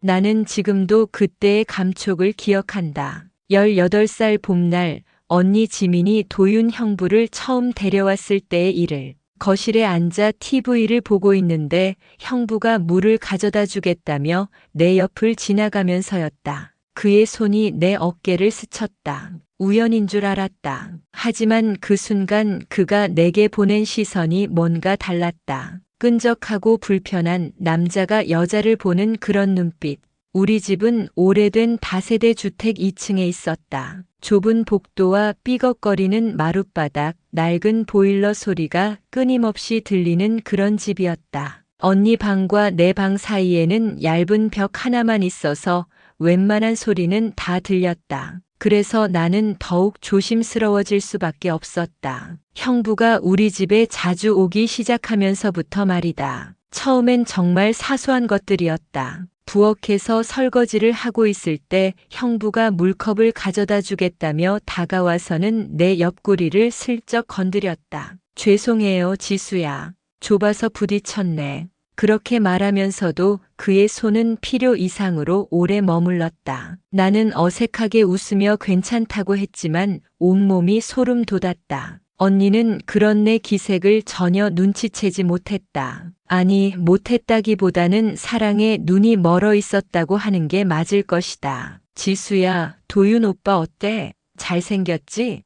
나는 지금도 그때의 감촉을 기억한다. 18살 봄날 언니 지민이 도윤 형부를 처음 데려왔을 때의 일을. 거실에 앉아 TV를 보고 있는데 형부가 물을 가져다 주겠다며 내 옆을 지나가면서였다. 그의 손이 내 어깨를 스쳤다. 우연인 줄 알았다. 하지만 그 순간 그가 내게 보낸 시선이 뭔가 달랐다. 끈적하고 불편한 남자가 여자를 보는 그런 눈빛. 우리 집은 오래된 다세대 주택 2층에 있었다. 좁은 복도와 삐걱거리는 마룻바닥, 낡은 보일러 소리가 끊임없이 들리는 그런 집이었다. 언니 방과 내 방 사이에는 얇은 벽 하나만 있어서 웬만한 소리는 다 들렸다. 그래서 나는 더욱 조심스러워질 수밖에 없었다. 형부가 우리 집에 자주 오기 시작하면서부터 말이다. 처음엔 정말 사소한 것들이었다. 부엌에서 설거지를 하고 있을 때 형부가 물컵을 가져다 주겠다며 다가와서는 내 옆구리를 슬쩍 건드렸다. 죄송해요, 지수야. 좁아서 부딪혔네. 그렇게 말하면서도 그의 손은 필요 이상으로 오래 머물렀다. 나는 어색하게 웃으며 괜찮다고 했지만 온몸이 소름 돋았다. 언니는 그런 내 기색을 전혀 눈치채지 못했다. 아니, 못했다기보다는 사랑에 눈이 멀어 있었다고 하는 게 맞을 것이다. 지수야, 도윤 오빠 어때? 잘생겼지?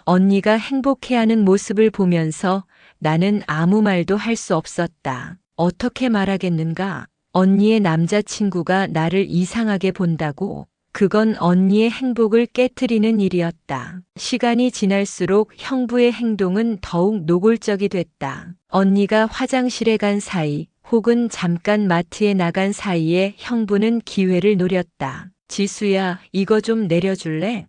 언니가 행복해하는 모습을 보면서 나는 아무 말도 할 수 없었다. 어떻게 말하겠는가? 언니의 남자친구가 나를 이상하게 본다고? 그건 언니의 행복을 깨트리는 일이었다. 시간이 지날수록 형부의 행동은 더욱 노골적이 됐다. 언니가 화장실에 간 사이 혹은 잠깐 마트에 나간 사이에 형부는 기회를 노렸다. 지수야, 이거 좀 내려줄래?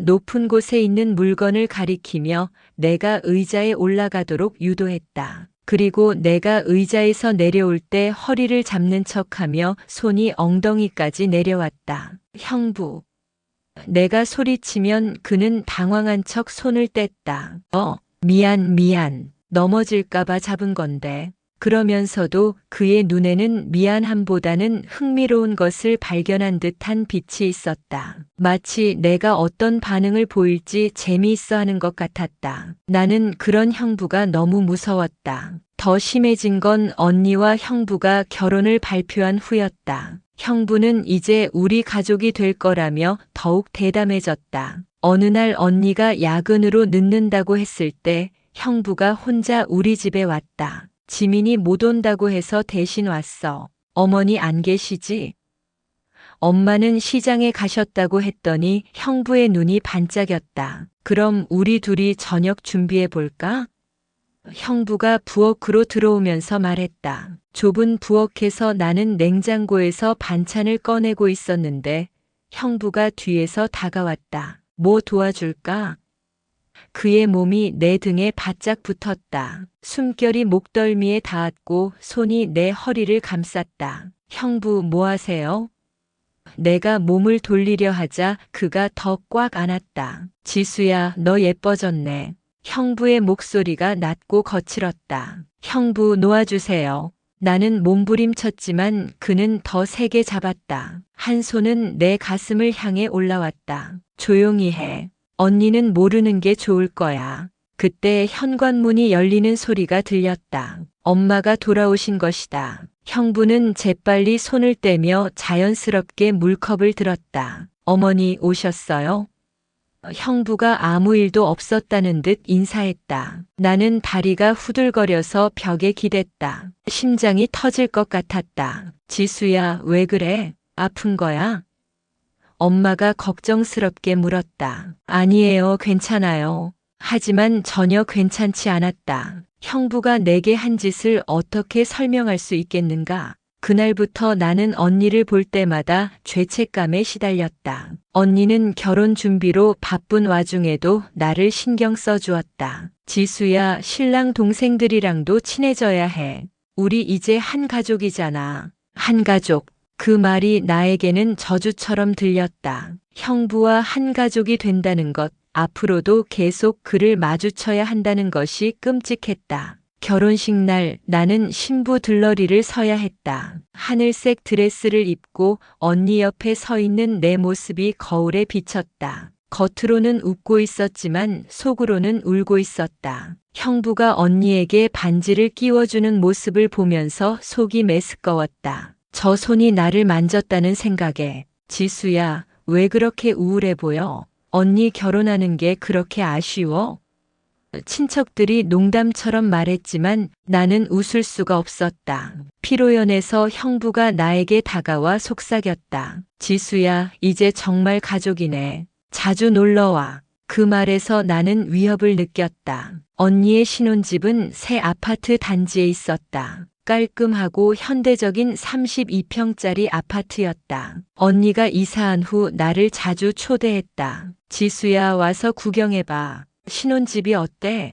높은 곳에 있는 물건을 가리키며 내가 의자에 올라가도록 유도했다. 그리고 내가 의자에서 내려올 때 허리를 잡는 척하며 손이 엉덩이까지 내려왔다. 형부. 내가 소리치면 그는 당황한 척 손을 뗐다. 미안. 넘어질까봐 잡은 건데. 그러면서도 그의 눈에는 미안함보다는 흥미로운 것을 발견한 듯한 빛이 있었다. 마치 내가 어떤 반응을 보일지 재미있어 하는 것 같았다. 나는 그런 형부가 너무 무서웠다. 더 심해진 건 언니와 형부가 결혼을 발표한 후였다. 형부는 이제 우리 가족이 될 거라며 더욱 대담해졌다. 어느 날 언니가 야근으로 늦는다고 했을 때 형부가 혼자 우리 집에 왔다. 지민이 못 온다고 해서 대신 왔어. 어머니 안 계시지? 엄마는 시장에 가셨다고 했더니 형부의 눈이 반짝였다. 그럼 우리 둘이 저녁 준비해 볼까? 형부가 부엌으로 들어오면서 말했다. 좁은 부엌에서 나는 냉장고에서 반찬을 꺼내고 있었는데 형부가 뒤에서 다가왔다. 뭐 도와줄까? 그의 몸이 내 등에 바짝 붙었다. 숨결이 목덜미에 닿았고 손이 내 허리를 감쌌다. 형부 뭐 하세요? 내가 몸을 돌리려 하자 그가 더 꽉 안았다. 지수야, 너 예뻐졌네. 형부의 목소리가 낮고 거칠었다. 형부 놓아주세요. 나는 몸부림쳤지만 그는 더 세게 잡았다. 한 손은 내 가슴을 향해 올라왔다. 조용히 해. 언니는 모르는 게 좋을 거야. 그때 현관문이 열리는 소리가 들렸다. 엄마가 돌아오신 것이다. 형부는 재빨리 손을 떼며 자연스럽게 물컵을 들었다. 어머니 오셨어요? 형부가 아무 일도 없었다는 듯 인사했다. 나는 다리가 후들거려서 벽에 기댔다. 심장이 터질 것 같았다. 지수야, 왜 그래? 아픈 거야? 엄마가 걱정스럽게 물었다. 아니에요, 괜찮아요. 하지만 전혀 괜찮지 않았다. 형부가 내게 한 짓을 어떻게 설명할 수 있겠는가? 그날부터 나는 언니를 볼 때마다 죄책감에 시달렸다. 언니는 결혼 준비로 바쁜 와중에도 나를 신경 써주었다. 지수야, 신랑 동생들이랑도 친해져야 해. 우리 이제 한 가족이잖아. 한 가족. 그 말이 나에게는 저주처럼 들렸다. 형부와 한 가족이 된다는 것, 앞으로도 계속 그를 마주쳐야 한다는 것이 끔찍했다. 결혼식 날 나는 신부 들러리를 서야 했다. 하늘색 드레스를 입고 언니 옆에 서 있는 내 모습이 거울에 비쳤다. 겉으로는 웃고 있었지만 속으로는 울고 있었다. 형부가 언니에게 반지를 끼워주는 모습을 보면서 속이 메스꺼웠다. 저 손이 나를 만졌다는 생각에 지수야, 왜 그렇게 우울해 보여? 언니 결혼하는 게 그렇게 아쉬워? 친척들이 농담처럼 말했지만 나는 웃을 수가 없었다. 피로연에서 형부가 나에게 다가와 속삭였다. 지수야, 이제 정말 가족이네. 자주 놀러와. 그 말에서 나는 위협을 느꼈다. 언니의 신혼집은 새 아파트 단지에 있었다. 깔끔하고 현대적인 32평짜리 아파트였다. 언니가 이사한 후 나를 자주 초대했다. 지수야, 와서 구경해봐. 신혼집이 어때?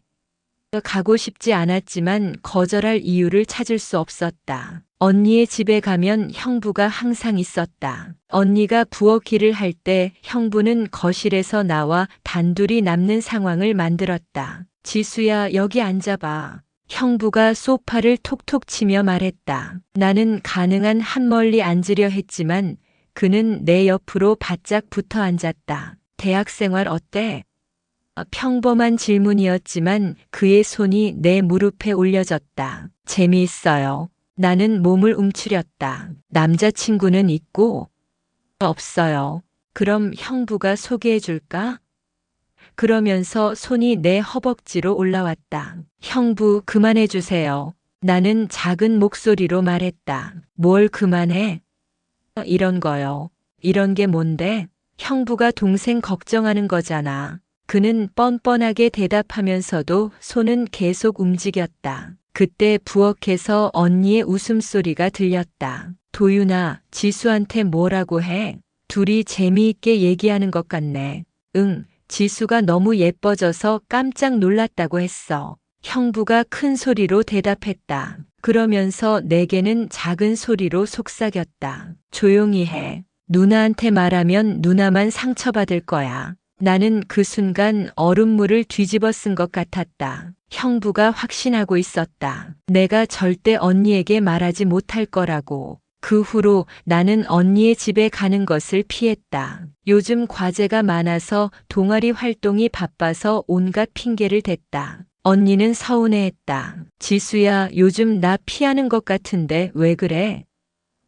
가고 싶지 않았지만 거절할 이유를 찾을 수 없었다. 언니의 집에 가면 형부가 항상 있었다. 언니가 부엌 일을 할 때 형부는 거실에서 나와 단둘이 남는 상황을 만들었다. 지수야, 여기 앉아봐. 형부가 소파를 톡톡 치며 말했다. 나는 가능한 한 멀리 앉으려 했지만 그는 내 옆으로 바짝 붙어 앉았다. 대학 생활 어때? 평범한 질문이었지만 그의 손이 내 무릎에 올려졌다. 재미있어요. 나는 몸을 움츠렸다. 남자친구는 있고? 없어요. 그럼 형부가 소개해 줄까? 그러면서 손이 내 허벅지로 올라왔다. 형부, 그만해 주세요. 나는 작은 목소리로 말했다. 뭘 그만해? 이런 거요. 이런 게 뭔데? 형부가 동생 걱정하는 거잖아. 그는 뻔뻔하게 대답하면서도 손은 계속 움직였다. 그때 부엌에서 언니의 웃음소리가 들렸다. 도윤아, 지수한테 뭐라고 해? 둘이 재미있게 얘기하는 것 같네. 응, 지수가 너무 예뻐져서 깜짝 놀랐다고 했어. 형부가 큰 소리로 대답했다. 그러면서 내게는 작은 소리로 속삭였다. 조용히 해. 누나한테 말하면 누나만 상처받을 거야. 나는 그 순간 얼음물을 뒤집어 쓴 것 같았다. 형부가 확신하고 있었다. 내가 절대 언니에게 말하지 못할 거라고. 그 후로 나는 언니의 집에 가는 것을 피했다. 요즘 과제가 많아서 동아리 활동이 바빠서 온갖 핑계를 댔다. 언니는 서운해했다. 지수야, 요즘 나 피하는 것 같은데 왜 그래?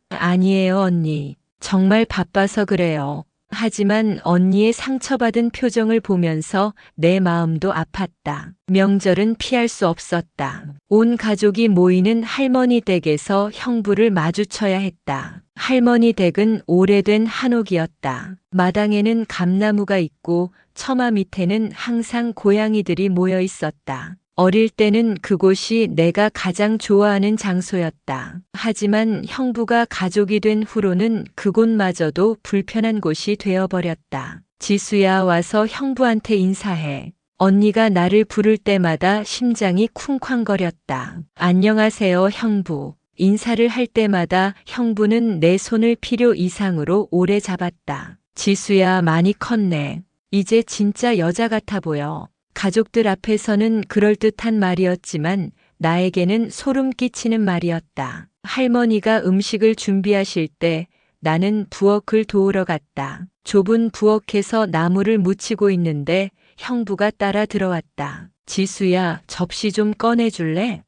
아니에요, 언니. 정말 바빠서 그래요. 하지만 언니의 상처받은 표정을 보면서 내 마음도 아팠다. 명절은 피할 수 없었다. 온 가족이 모이는 할머니 댁에서 형부를 마주쳐야 했다. 할머니 댁은 오래된 한옥이었다. 마당에는 감나무가 있고 처마 밑에는 항상 고양이들이 모여 있었다. 어릴 때는 그곳이 내가 가장 좋아하는 장소였다. 하지만 형부가 가족이 된 후로는 그곳마저도 불편한 곳이 되어버렸다. 지수야, 와서 형부한테 인사해. 언니가 나를 부를 때마다 심장이 쿵쾅거렸다. 안녕하세요, 형부. 인사를 할 때마다 형부는 내 손을 필요 이상으로 오래 잡았다. 지수야, 많이 컸네. 이제 진짜 여자 같아 보여. 가족들 앞에서는 그럴듯한 말이었지만 나에게는 소름 끼치는 말이었다. 할머니가 음식을 준비하실 때 나는 부엌을 도우러 갔다. 좁은 부엌에서 나무를 묻히고 있는데 형부가 따라 들어왔다. 지수야, 접시 좀 꺼내줄래?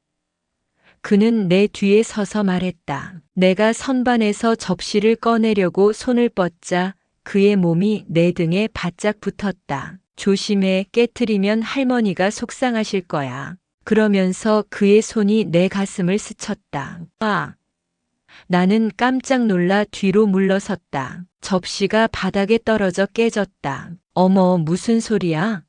그는 내 뒤에 서서 말했다. 내가 선반에서 접시를 꺼내려고 손을 뻗자 그의 몸이 내 등에 바짝 붙었다. 조심해, 깨트리면 할머니가 속상하실 거야. 그러면서 그의 손이 내 가슴을 스쳤다. 아! 나는 깜짝 놀라 뒤로 물러섰다. 접시가 바닥에 떨어져 깨졌다. 어머, 무슨 소리야?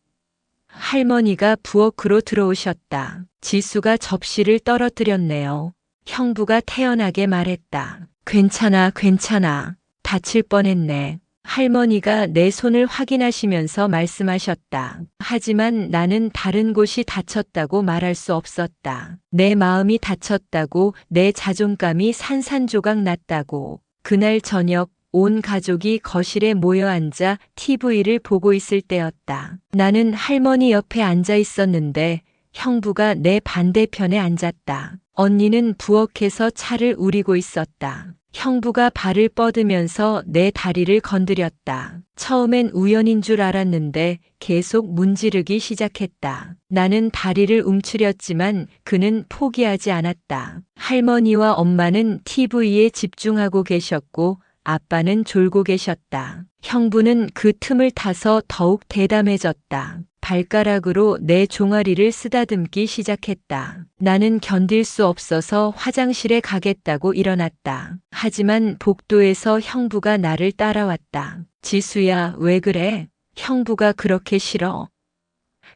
할머니가 부엌으로 들어오셨다. 지수가 접시를 떨어뜨렸네요. 형부가 태연하게 말했다. 괜찮아, 괜찮아. 다칠 뻔했네. 할머니가 내 손을 확인하시면서 말씀하셨다. 하지만 나는 다른 곳이 다쳤다고 말할 수 없었다. 내 마음이 다쳤다고, 내 자존감이 산산조각 났다고. 그날 저녁 온 가족이 거실에 모여 앉아 TV를 보고 있을 때였다. 나는 할머니 옆에 앉아 있었는데 형부가 내 반대편에 앉았다. 언니는 부엌에서 차를 우리고 있었다. 형부가 발을 뻗으면서 내 다리를 건드렸다. 처음엔 우연인 줄 알았는데 계속 문지르기 시작했다. 나는 다리를 움츠렸지만 그는 포기하지 않았다. 할머니와 엄마는 TV에 집중하고 계셨고 아빠는 졸고 계셨다. 형부는 그 틈을 타서 더욱 대담해졌다. 발가락으로 내 종아리를 쓰다듬기 시작했다. 나는 견딜 수 없어서 화장실에 가겠다고 일어났다. 하지만 복도에서 형부가 나를 따라왔다. 지수야, 왜 그래? 형부가 그렇게 싫어.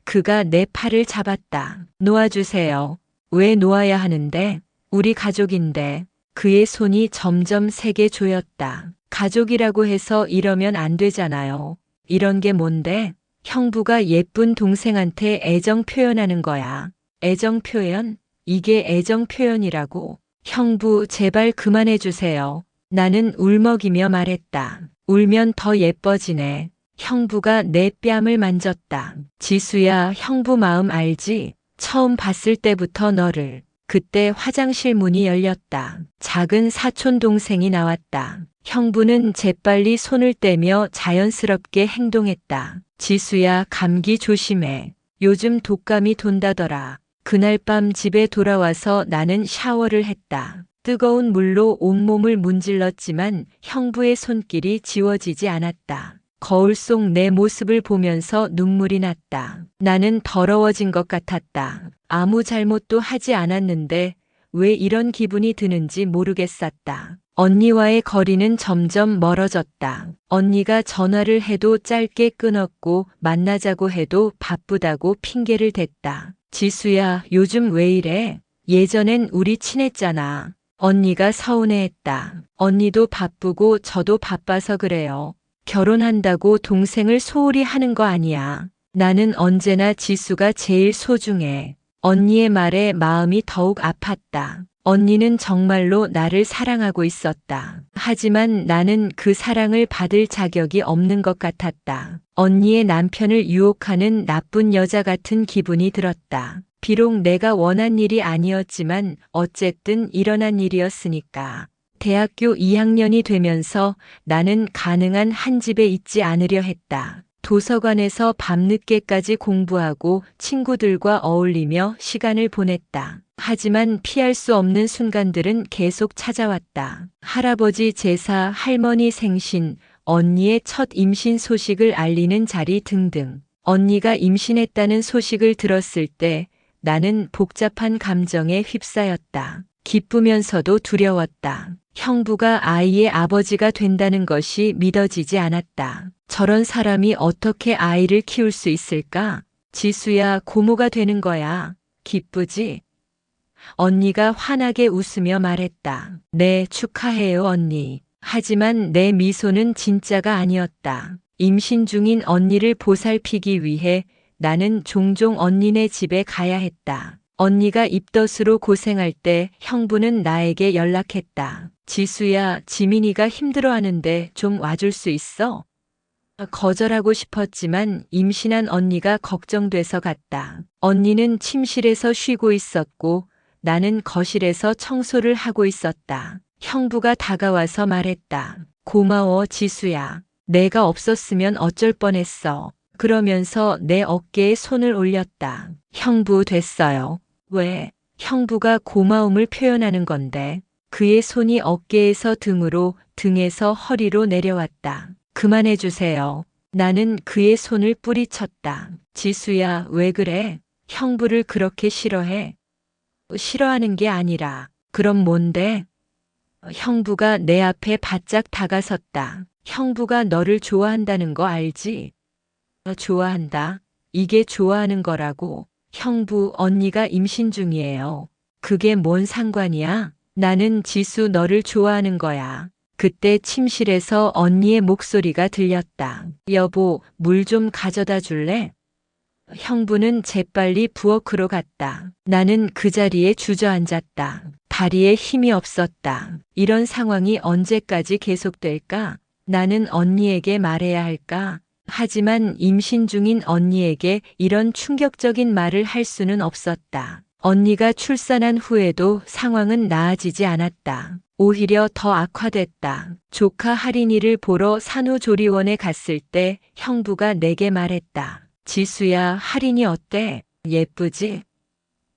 그가 내 팔을 잡았다. 놓아주세요. 왜 놓아야 하는데? 우리 가족인데. 그의 손이 점점 세게 조였다. 가족이라고 해서 이러면 안 되잖아요. 이런 게 뭔데? 형부가 예쁜 동생한테 애정 표현하는 거야. 애정 표현? 이게 애정 표현이라고. 형부, 제발 그만해 주세요. 나는 울먹이며 말했다. 울면 더 예뻐지네. 형부가 내 뺨을 만졌다. 지수야, 형부 마음 알지? 처음 봤을 때부터 너를. 그때 화장실 문이 열렸다. 작은 사촌 동생이 나왔다. 형부는 재빨리 손을 떼며 자연스럽게 행동했다. 지수야, 감기 조심해. 요즘 독감이 돈다더라. 그날 밤 집에 돌아와서 나는 샤워를 했다. 뜨거운 물로 온몸을 문질렀지만 형부의 손길이 지워지지 않았다. 거울 속 내 모습을 보면서 눈물이 났다. 나는 더러워진 것 같았다. 아무 잘못도 하지 않았는데 왜 이런 기분이 드는지 모르겠었다. 언니와의 거리는 점점 멀어졌다. 언니가 전화를 해도 짧게 끊었고 만나자고 해도 바쁘다고 핑계를 댔다. 지수야, 요즘 왜 이래? 예전엔 우리 친했잖아. 언니가 서운해했다. 언니도 바쁘고 저도 바빠서 그래요. 결혼한다고 동생을 소홀히 하는 거 아니야. 나는 언제나 지수가 제일 소중해. 언니의 말에 마음이 더욱 아팠다. 언니는 정말로 나를 사랑하고 있었다. 하지만 나는 그 사랑을 받을 자격이 없는 것 같았다. 언니의 남편을 유혹하는 나쁜 여자 같은 기분이 들었다. 비록 내가 원한 일이 아니었지만 어쨌든 일어난 일이었으니까. 대학교 2학년이 되면서 나는 가능한 한 집에 있지 않으려 했다. 도서관에서 밤늦게까지 공부하고 친구들과 어울리며 시간을 보냈다. 하지만 피할 수 없는 순간들은 계속 찾아왔다. 할아버지 제사, 할머니 생신, 언니의 첫 임신 소식을 알리는 자리 등등. 언니가 임신했다는 소식을 들었을 때 나는 복잡한 감정에 휩싸였다. 기쁘면서도 두려웠다. 형부가 아이의 아버지가 된다는 것이 믿어지지 않았다. 저런 사람이 어떻게 아이를 키울 수 있을까? 지수야, 고모가 되는 거야. 기쁘지? 언니가 환하게 웃으며 말했다. 네, 축하해요, 언니. 하지만 내 미소는 진짜가 아니었다. 임신 중인 언니를 보살피기 위해 나는 종종 언니네 집에 가야 했다. 언니가 입덧으로 고생할 때 형부는 나에게 연락했다. 지수야, 지민이가 힘들어하는데 좀 와줄 수 있어? 거절하고 싶었지만 임신한 언니가 걱정돼서 갔다. 언니는 침실에서 쉬고 있었고 나는 거실에서 청소를 하고 있었다. 형부가 다가와서 말했다. 고마워, 지수야. 내가 없었으면 어쩔 뻔했어. 그러면서 내 어깨에 손을 올렸다. 형부 됐어요. 왜? 형부가 고마움을 표현하는 건데. 그의 손이 어깨에서 등으로, 등에서 허리로 내려왔다. 그만해주세요. 나는 그의 손을 뿌리쳤다. 지수야, 왜 그래? 형부를 그렇게 싫어해? 싫어하는 게 아니라, 그럼 뭔데? 형부가 내 앞에 바짝 다가섰다. 형부가 너를 좋아한다는 거 알지? 좋아한다. 이게 좋아하는 거라고. 형부, 언니가 임신 중이에요. 그게 뭔 상관이야? 나는 지수 너를 좋아하는 거야. 그때 침실에서 언니의 목소리가 들렸다. 여보, 물 좀 가져다 줄래? 형부는 재빨리 부엌으로 갔다. 나는 그 자리에 주저앉았다. 다리에 힘이 없었다. 이런 상황이 언제까지 계속될까? 나는 언니에게 말해야 할까? 하지만 임신 중인 언니에게 이런 충격적인 말을 할 수는 없었다. 언니가 출산한 후에도 상황은 나아지지 않았다. 오히려 더 악화됐다. 조카 할인이를 보러 산후조리원에 갔을 때 형부가 내게 말했다. 지수야, 할인이 어때? 예쁘지?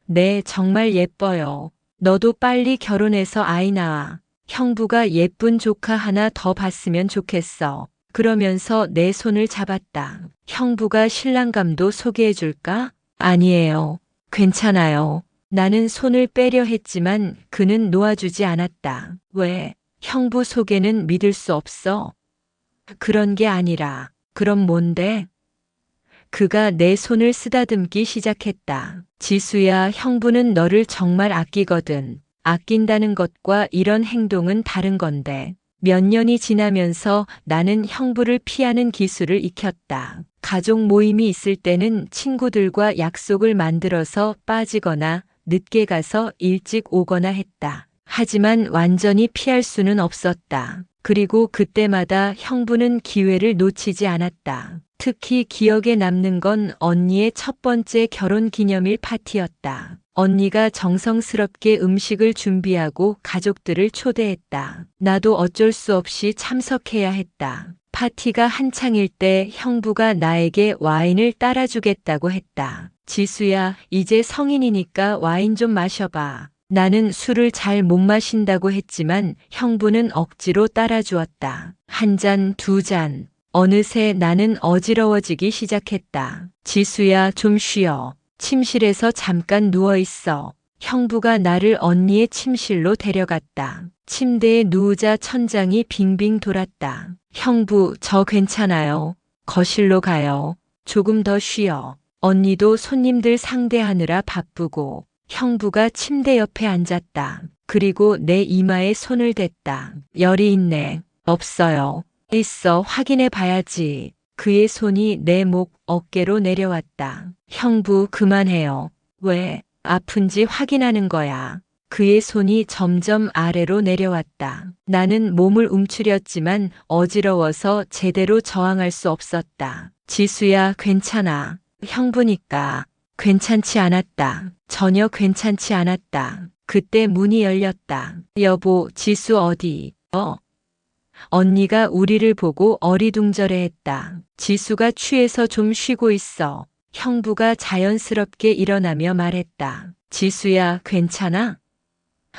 네, 정말 예뻐요. 너도 빨리 결혼해서 아이 낳아. 형부가 예쁜 조카 하나 더 봤으면 좋겠어. 그러면서 내 손을 잡았다. 형부가 신랑감도 소개해줄까? 아니에요. 괜찮아요. 나는 손을 빼려 했지만 그는 놓아주지 않았다. 왜? 형부 소개는 믿을 수 없어? 그런 게 아니라, 그럼 뭔데? 그가 내 손을 쓰다듬기 시작했다. 지수야, 형부는 너를 정말 아끼거든. 아낀다는 것과 이런 행동은 다른 건데. 몇 년이 지나면서 나는 형부를 피하는 기술을 익혔다. 가족 모임이 있을 때는 친구들과 약속을 만들어서 빠지거나 늦게 가서 일찍 오거나 했다. 하지만 완전히 피할 수는 없었다. 그리고 그때마다 형부는 기회를 놓치지 않았다. 특히 기억에 남는 건 언니의 첫 번째 결혼 기념일 파티였다. 언니가 정성스럽게 음식을 준비하고 가족들을 초대했다. 나도 어쩔 수 없이 참석해야 했다. 파티가 한창일 때 형부가 나에게 와인을 따라주겠다고 했다. 지수야, 이제 성인이니까 와인 좀 마셔봐. 나는 술을 잘 못 마신다고 했지만 형부는 억지로 따라주었다. 한 잔, 두 잔. 어느새 나는 어지러워지기 시작했다. 지수야, 좀 쉬어. 침실에서 잠깐 누워있어. 형부가 나를 언니의 침실로 데려갔다. 침대에 누우자 천장이 빙빙 돌았다. 형부, 저 괜찮아요. 거실로 가요. 조금 더 쉬어. 언니도 손님들 상대하느라 바쁘고. 형부가 침대 옆에 앉았다. 그리고 내 이마에 손을 댔다. 열이 있네. 없어요. 있어. 확인해 봐야지. 그의 손이 내 목, 어깨로 내려왔다. 형부, 그만해요. 왜? 아픈지 확인하는 거야. 그의 손이 점점 아래로 내려왔다. 나는 몸을 움츠렸지만 어지러워서 제대로 저항할 수 없었다. 지수야, 괜찮아. 형부니까. 괜찮지 않았다. 전혀 괜찮지 않았다. 그때 문이 열렸다. 여보, 지수 어디? 언니가 우리를 보고 어리둥절해했다. 지수가 취해서 좀 쉬고 있어. 형부가 자연스럽게 일어나며 말했다. 지수야, 괜찮아?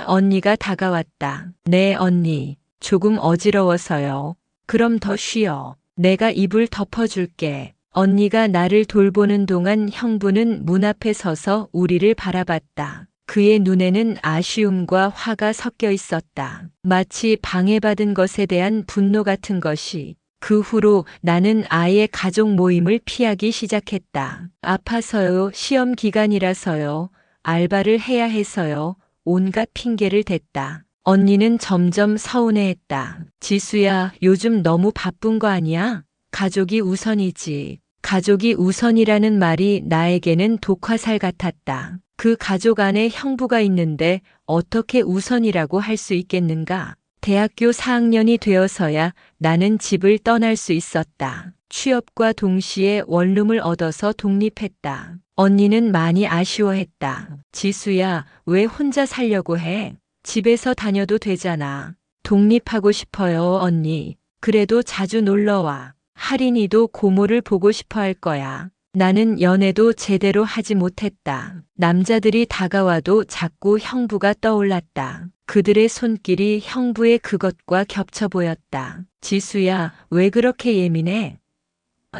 언니가 다가왔다. 네, 언니. 조금 어지러워서요. 그럼 더 쉬어. 내가 이불 덮어줄게. 언니가 나를 돌보는 동안 형부는 문 앞에 서서 우리를 바라봤다. 그의 눈에는 아쉬움과 화가 섞여 있었다. 마치 방해받은 것에 대한 분노 같은 것이. 그 후로 나는 아예 가족 모임을 피하기 시작했다. 아파서요, 시험 기간이라서요, 알바를 해야 해서요, 온갖 핑계를 댔다. 언니는 점점 서운해했다. 지수야, 요즘 너무 바쁜 거 아니야? 가족이 우선이지. 가족이 우선이라는 말이 나에게는 독화살 같았다. 그 가족 안에 형부가 있는데 어떻게 우선이라고 할 수 있겠는가? 대학교 4학년이 되어서야 나는 집을 떠날 수 있었다. 취업과 동시에 원룸을 얻어서 독립했다. 언니는 많이 아쉬워했다. 지수야, 왜 혼자 살려고 해? 집에서 다녀도 되잖아. 독립하고 싶어요, 언니. 그래도 자주 놀러와. 할인이도 고모를 보고 싶어 할 거야. 나는 연애도 제대로 하지 못했다. 남자들이 다가와도 자꾸 형부가 떠올랐다. 그들의 손길이 형부의 그것과 겹쳐 보였다. 지수야, 왜 그렇게 예민해?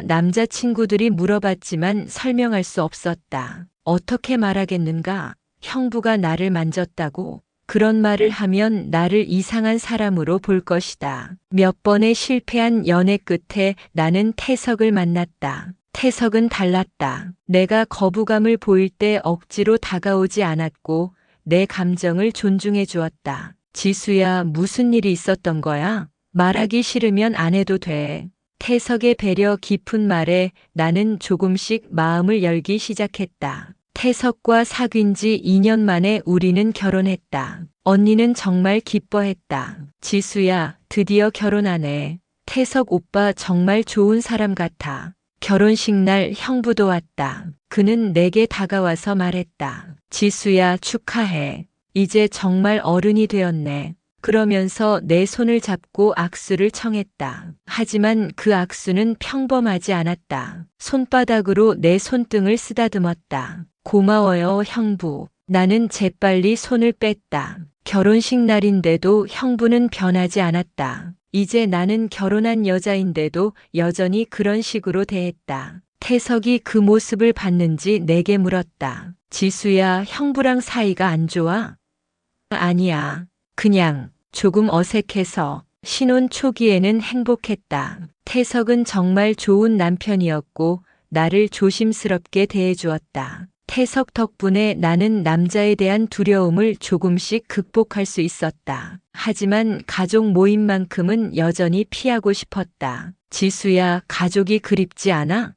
남자친구들이 물어봤지만 설명할 수 없었다. 어떻게 말하겠는가? 형부가 나를 만졌다고. 그런 말을 하면 나를 이상한 사람으로 볼 것이다. 몇 번의 실패한 연애 끝에 나는 태석을 만났다. 태석은 달랐다. 내가 거부감을 보일 때 억지로 다가오지 않았고 내 감정을 존중해 주었다. 지수야, 무슨 일이 있었던 거야? 말하기 싫으면 안 해도 돼. 태석의 배려 깊은 말에 나는 조금씩 마음을 열기 시작했다. 태석과 사귄 지 2년 만에 우리는 결혼했다. 언니는 정말 기뻐했다. 지수야, 드디어 결혼하네. 태석 오빠 정말 좋은 사람 같아. 결혼식 날 형부도 왔다. 그는 내게 다가와서 말했다. 지수야, 축하해. 이제 정말 어른이 되었네. 그러면서 내 손을 잡고 악수를 청했다. 하지만 그 악수는 평범하지 않았다. 손바닥으로 내 손등을 쓰다듬었다. 고마워요, 형부. 나는 재빨리 손을 뺐다. 결혼식 날인데도 형부는 변하지 않았다. 이제 나는 결혼한 여자인데도 여전히 그런 식으로 대했다. 태석이 그 모습을 봤는지 내게 물었다. 지수야, 형부랑 사이가 안 좋아? 아니야. 그냥 조금 어색해서. 신혼 초기에는 행복했다. 태석은 정말 좋은 남편이었고 나를 조심스럽게 대해주었다. 태석 덕분에 나는 남자에 대한 두려움을 조금씩 극복할 수 있었다. 하지만 가족 모임만큼은 여전히 피하고 싶었다. 지수야, 가족이 그립지 않아?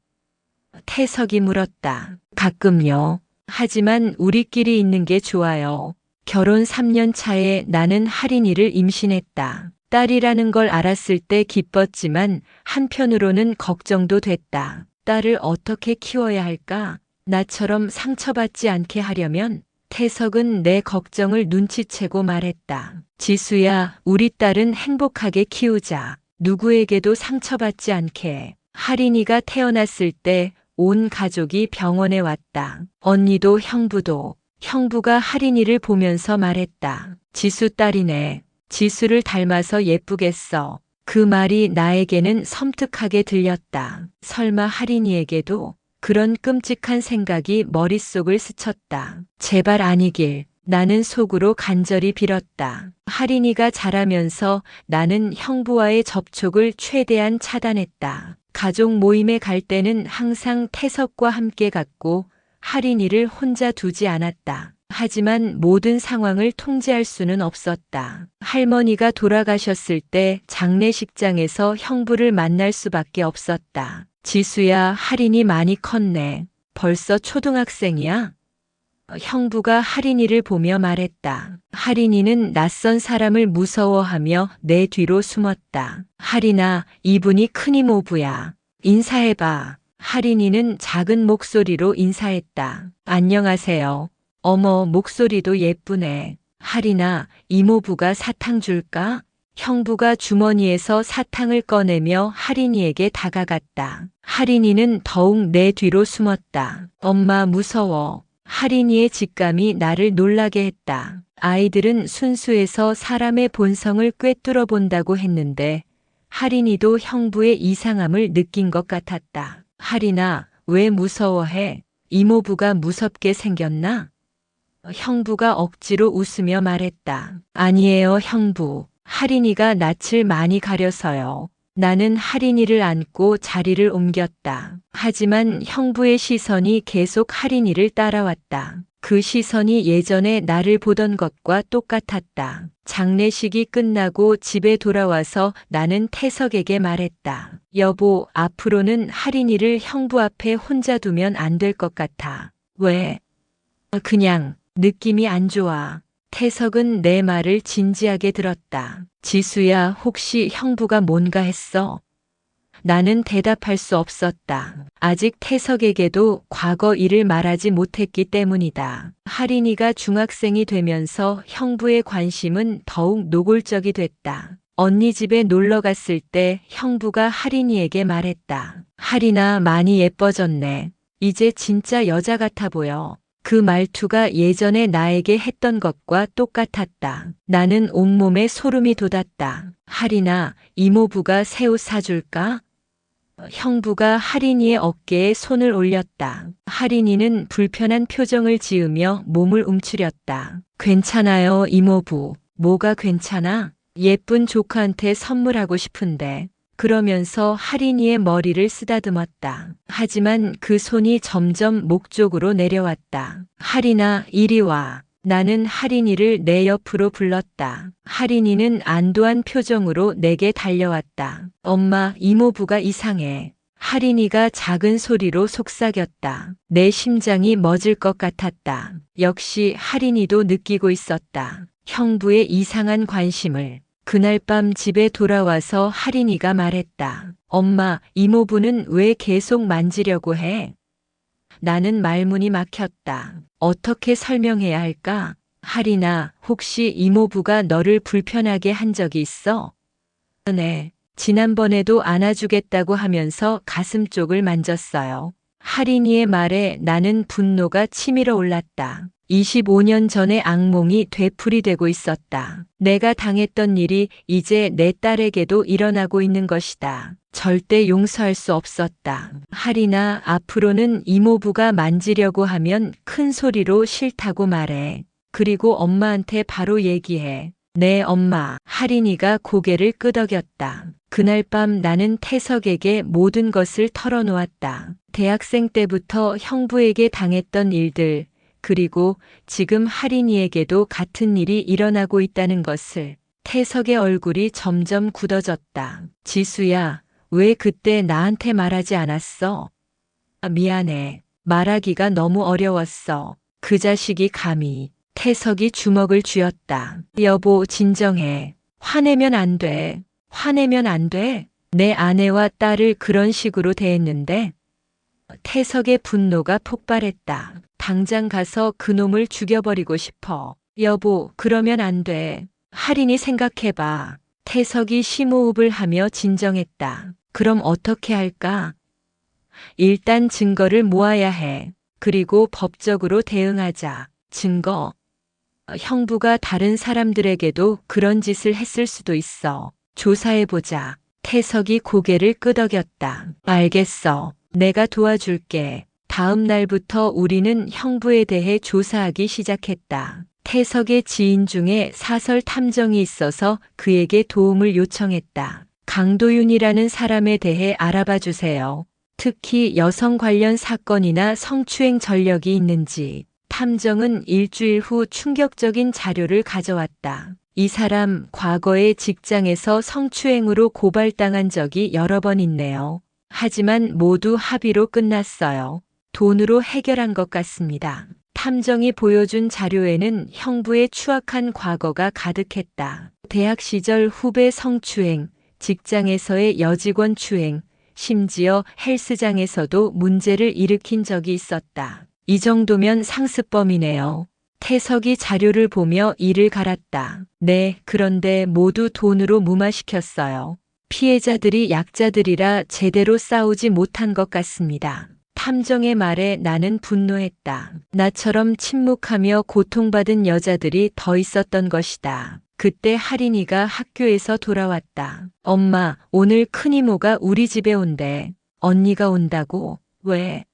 태석이 물었다. 가끔요. 하지만 우리끼리 있는 게 좋아요. 결혼 3년 차에 나는 할인이를 임신했다. 딸이라는 걸 알았을 때 기뻤지만 한편으로는 걱정도 됐다. 딸을 어떻게 키워야 할까? 나처럼 상처받지 않게 하려면 태석은 내 걱정을 눈치채고 말했다. 지수야, 우리 딸은 행복하게 키우자. 누구에게도 상처받지 않게. 할인이가 태어났을 때 온 가족이 병원에 왔다. 언니도 형부도. 형부가 할인이를 보면서 말했다. 지수 딸이네. 지수를 닮아서 예쁘겠어. 그 말이 나에게는 섬뜩하게 들렸다. 설마 할인이에게도? 그런 끔찍한 생각이 머릿속을 스쳤다. 제발 아니길. 나는 속으로 간절히 빌었다. 할인이가 자라면서 나는 형부와의 접촉을 최대한 차단했다. 가족 모임에 갈 때는 항상 태석과 함께 갔고 할인이를 혼자 두지 않았다. 하지만 모든 상황을 통제할 수는 없었다. 할머니가 돌아가셨을 때 장례식장에서 형부를 만날 수밖에 없었다. 지수야, 할인이 많이 컸네. 벌써 초등학생이야? 형부가 할인이를 보며 말했다. 할인이는 낯선 사람을 무서워하며 내 뒤로 숨었다. 할인아, 이분이 큰이모부야. 인사해봐. 할인이는 작은 목소리로 인사했다. 안녕하세요. 어머, 목소리도 예쁘네. 할인아, 이모부가 사탕 줄까? 형부가 주머니에서 사탕을 꺼내며 할인이에게 다가갔다. 할인이는 더욱 내 뒤로 숨었다. 엄마, 무서워. 할인이의 직감이 나를 놀라게 했다. 아이들은 순수해서 사람의 본성을 꿰뚫어 본다고 했는데 할인이도 형부의 이상함을 느낀 것 같았다. 할인아, 왜 무서워해? 이모부가 무섭게 생겼나? 형부가 억지로 웃으며 말했다. 아니에요, 형부. 할인이가 낯을 많이 가려서요. 나는 할인이를 안고 자리를 옮겼다. 하지만 형부의 시선이 계속 할인이를 따라왔다. 그 시선이 예전에 나를 보던 것과 똑같았다. 장례식이 끝나고 집에 돌아와서 나는 태석에게 말했다. 여보, 앞으로는 할인이를 형부 앞에 혼자 두면 안 될 것 같아. 왜? 그냥 느낌이 안 좋아. 태석은 내 말을 진지하게 들었다. 지수야, 혹시 형부가 뭔가 했어? 나는 대답할 수 없었다. 아직 태석에게도 과거 일을 말하지 못했기 때문이다. 할인이가 중학생이 되면서 형부의 관심은 더욱 노골적이 됐다. 언니 집에 놀러 갔을 때 형부가 할인이에게 말했다. 할인아, 많이 예뻐졌네. 이제 진짜 여자 같아 보여. 그 말투가 예전에 나에게 했던 것과 똑같았다. 나는 온몸에 소름이 돋았다. 할인아, 이모부가 새 옷 사줄까? 형부가 할인이의 어깨에 손을 올렸다. 할인이는 불편한 표정을 지으며 몸을 움츠렸다. 괜찮아요, 이모부. 뭐가 괜찮아? 예쁜 조카한테 선물하고 싶은데. 그러면서 할인이의 머리를 쓰다듬었다. 하지만 그 손이 점점 목 쪽으로 내려왔다. 할인아, 이리 와. 나는 할인이를 내 옆으로 불렀다. 할인이는 안도한 표정으로 내게 달려왔다. 엄마, 이모부가 이상해. 할인이가 작은 소리로 속삭였다. 내 심장이 멎을 것 같았다. 역시 할인이도 느끼고 있었다. 형부의 이상한 관심을. 그날 밤 집에 돌아와서 하린이가 말했다. 엄마, 이모부는 왜 계속 만지려고 해? 나는 말문이 막혔다. 어떻게 설명해야 할까? 하린아, 혹시 이모부가 너를 불편하게 한 적이 있어? 네. 지난번에도 안아주겠다고 하면서 가슴 쪽을 만졌어요. 하린이의 말에 나는 분노가 치밀어 올랐다. 25년 전의 악몽이 되풀이되고 있었다. 내가 당했던 일이 이제 내 딸에게도 일어나고 있는 것이다. 절대 용서할 수 없었다. 하린아, 앞으로는 이모부가 만지려고 하면 큰 소리로 싫다고 말해. 그리고 엄마한테 바로 얘기해. 네, 엄마. 하린이가 고개를 끄덕였다. 그날 밤 나는 태석에게 모든 것을 털어놓았다. 대학생 때부터 형부에게 당했던 일들, 그리고 지금 하린이에게도 같은 일이 일어나고 있다는 것을. 태석의 얼굴이 점점 굳어졌다. 지수야, 왜 그때 나한테 말하지 않았어? 미안해. 말하기가 너무 어려웠어. 그 자식이 감히. 태석이 주먹을 쥐었다. 여보, 진정해. 화내면 안 돼. 화내면 안 돼. 내 아내와 딸을 그런 식으로 대했는데. 태석의 분노가 폭발했다. 당장 가서 그놈을 죽여버리고 싶어. 여보, 그러면 안 돼. 하린이 생각해봐. 태석이 심호흡을 하며 진정했다. 그럼 어떻게 할까? 일단 증거를 모아야 해. 그리고 법적으로 대응하자. 증거. 형부가 다른 사람들에게도 그런 짓을 했을 수도 있어. 조사해보자. 태석이 고개를 끄덕였다. 알겠어. 내가 도와줄게. 다음 날부터 우리는 형부에 대해 조사하기 시작했다. 태석의 지인 중에 사설 탐정이 있어서 그에게 도움을 요청했다. 강도윤이라는 사람에 대해 알아봐 주세요. 특히 여성 관련 사건이나 성추행 전력이 있는지. 탐정은 일주일 후 충격적인 자료를 가져왔다. 이 사람 과거에 직장에서 성추행으로 고발당한 적이 여러 번 있네요. 하지만 모두 합의로 끝났어요. 돈으로 해결한 것 같습니다. 탐정이 보여준 자료에는 형부의 추악한 과거가 가득했다. 대학 시절 후배 성추행, 직장에서의 여직원 추행, 심지어 헬스장에서도 문제를 일으킨 적이 있었다. 이 정도면 상습범이네요. 태석이 자료를 보며 이를 갈았다. 네, 그런데 모두 돈으로 무마시켰어요. 피해자들이 약자들이라 제대로 싸우지 못한 것 같습니다. 탐정의 말에 나는 분노했다. 나처럼 침묵하며 고통받은 여자들이 더 있었던 것이다. 그때 하린이가 학교에서 돌아왔다. 엄마, 오늘 큰이모가 우리 집에 온대. 언니가 온다고? 왜?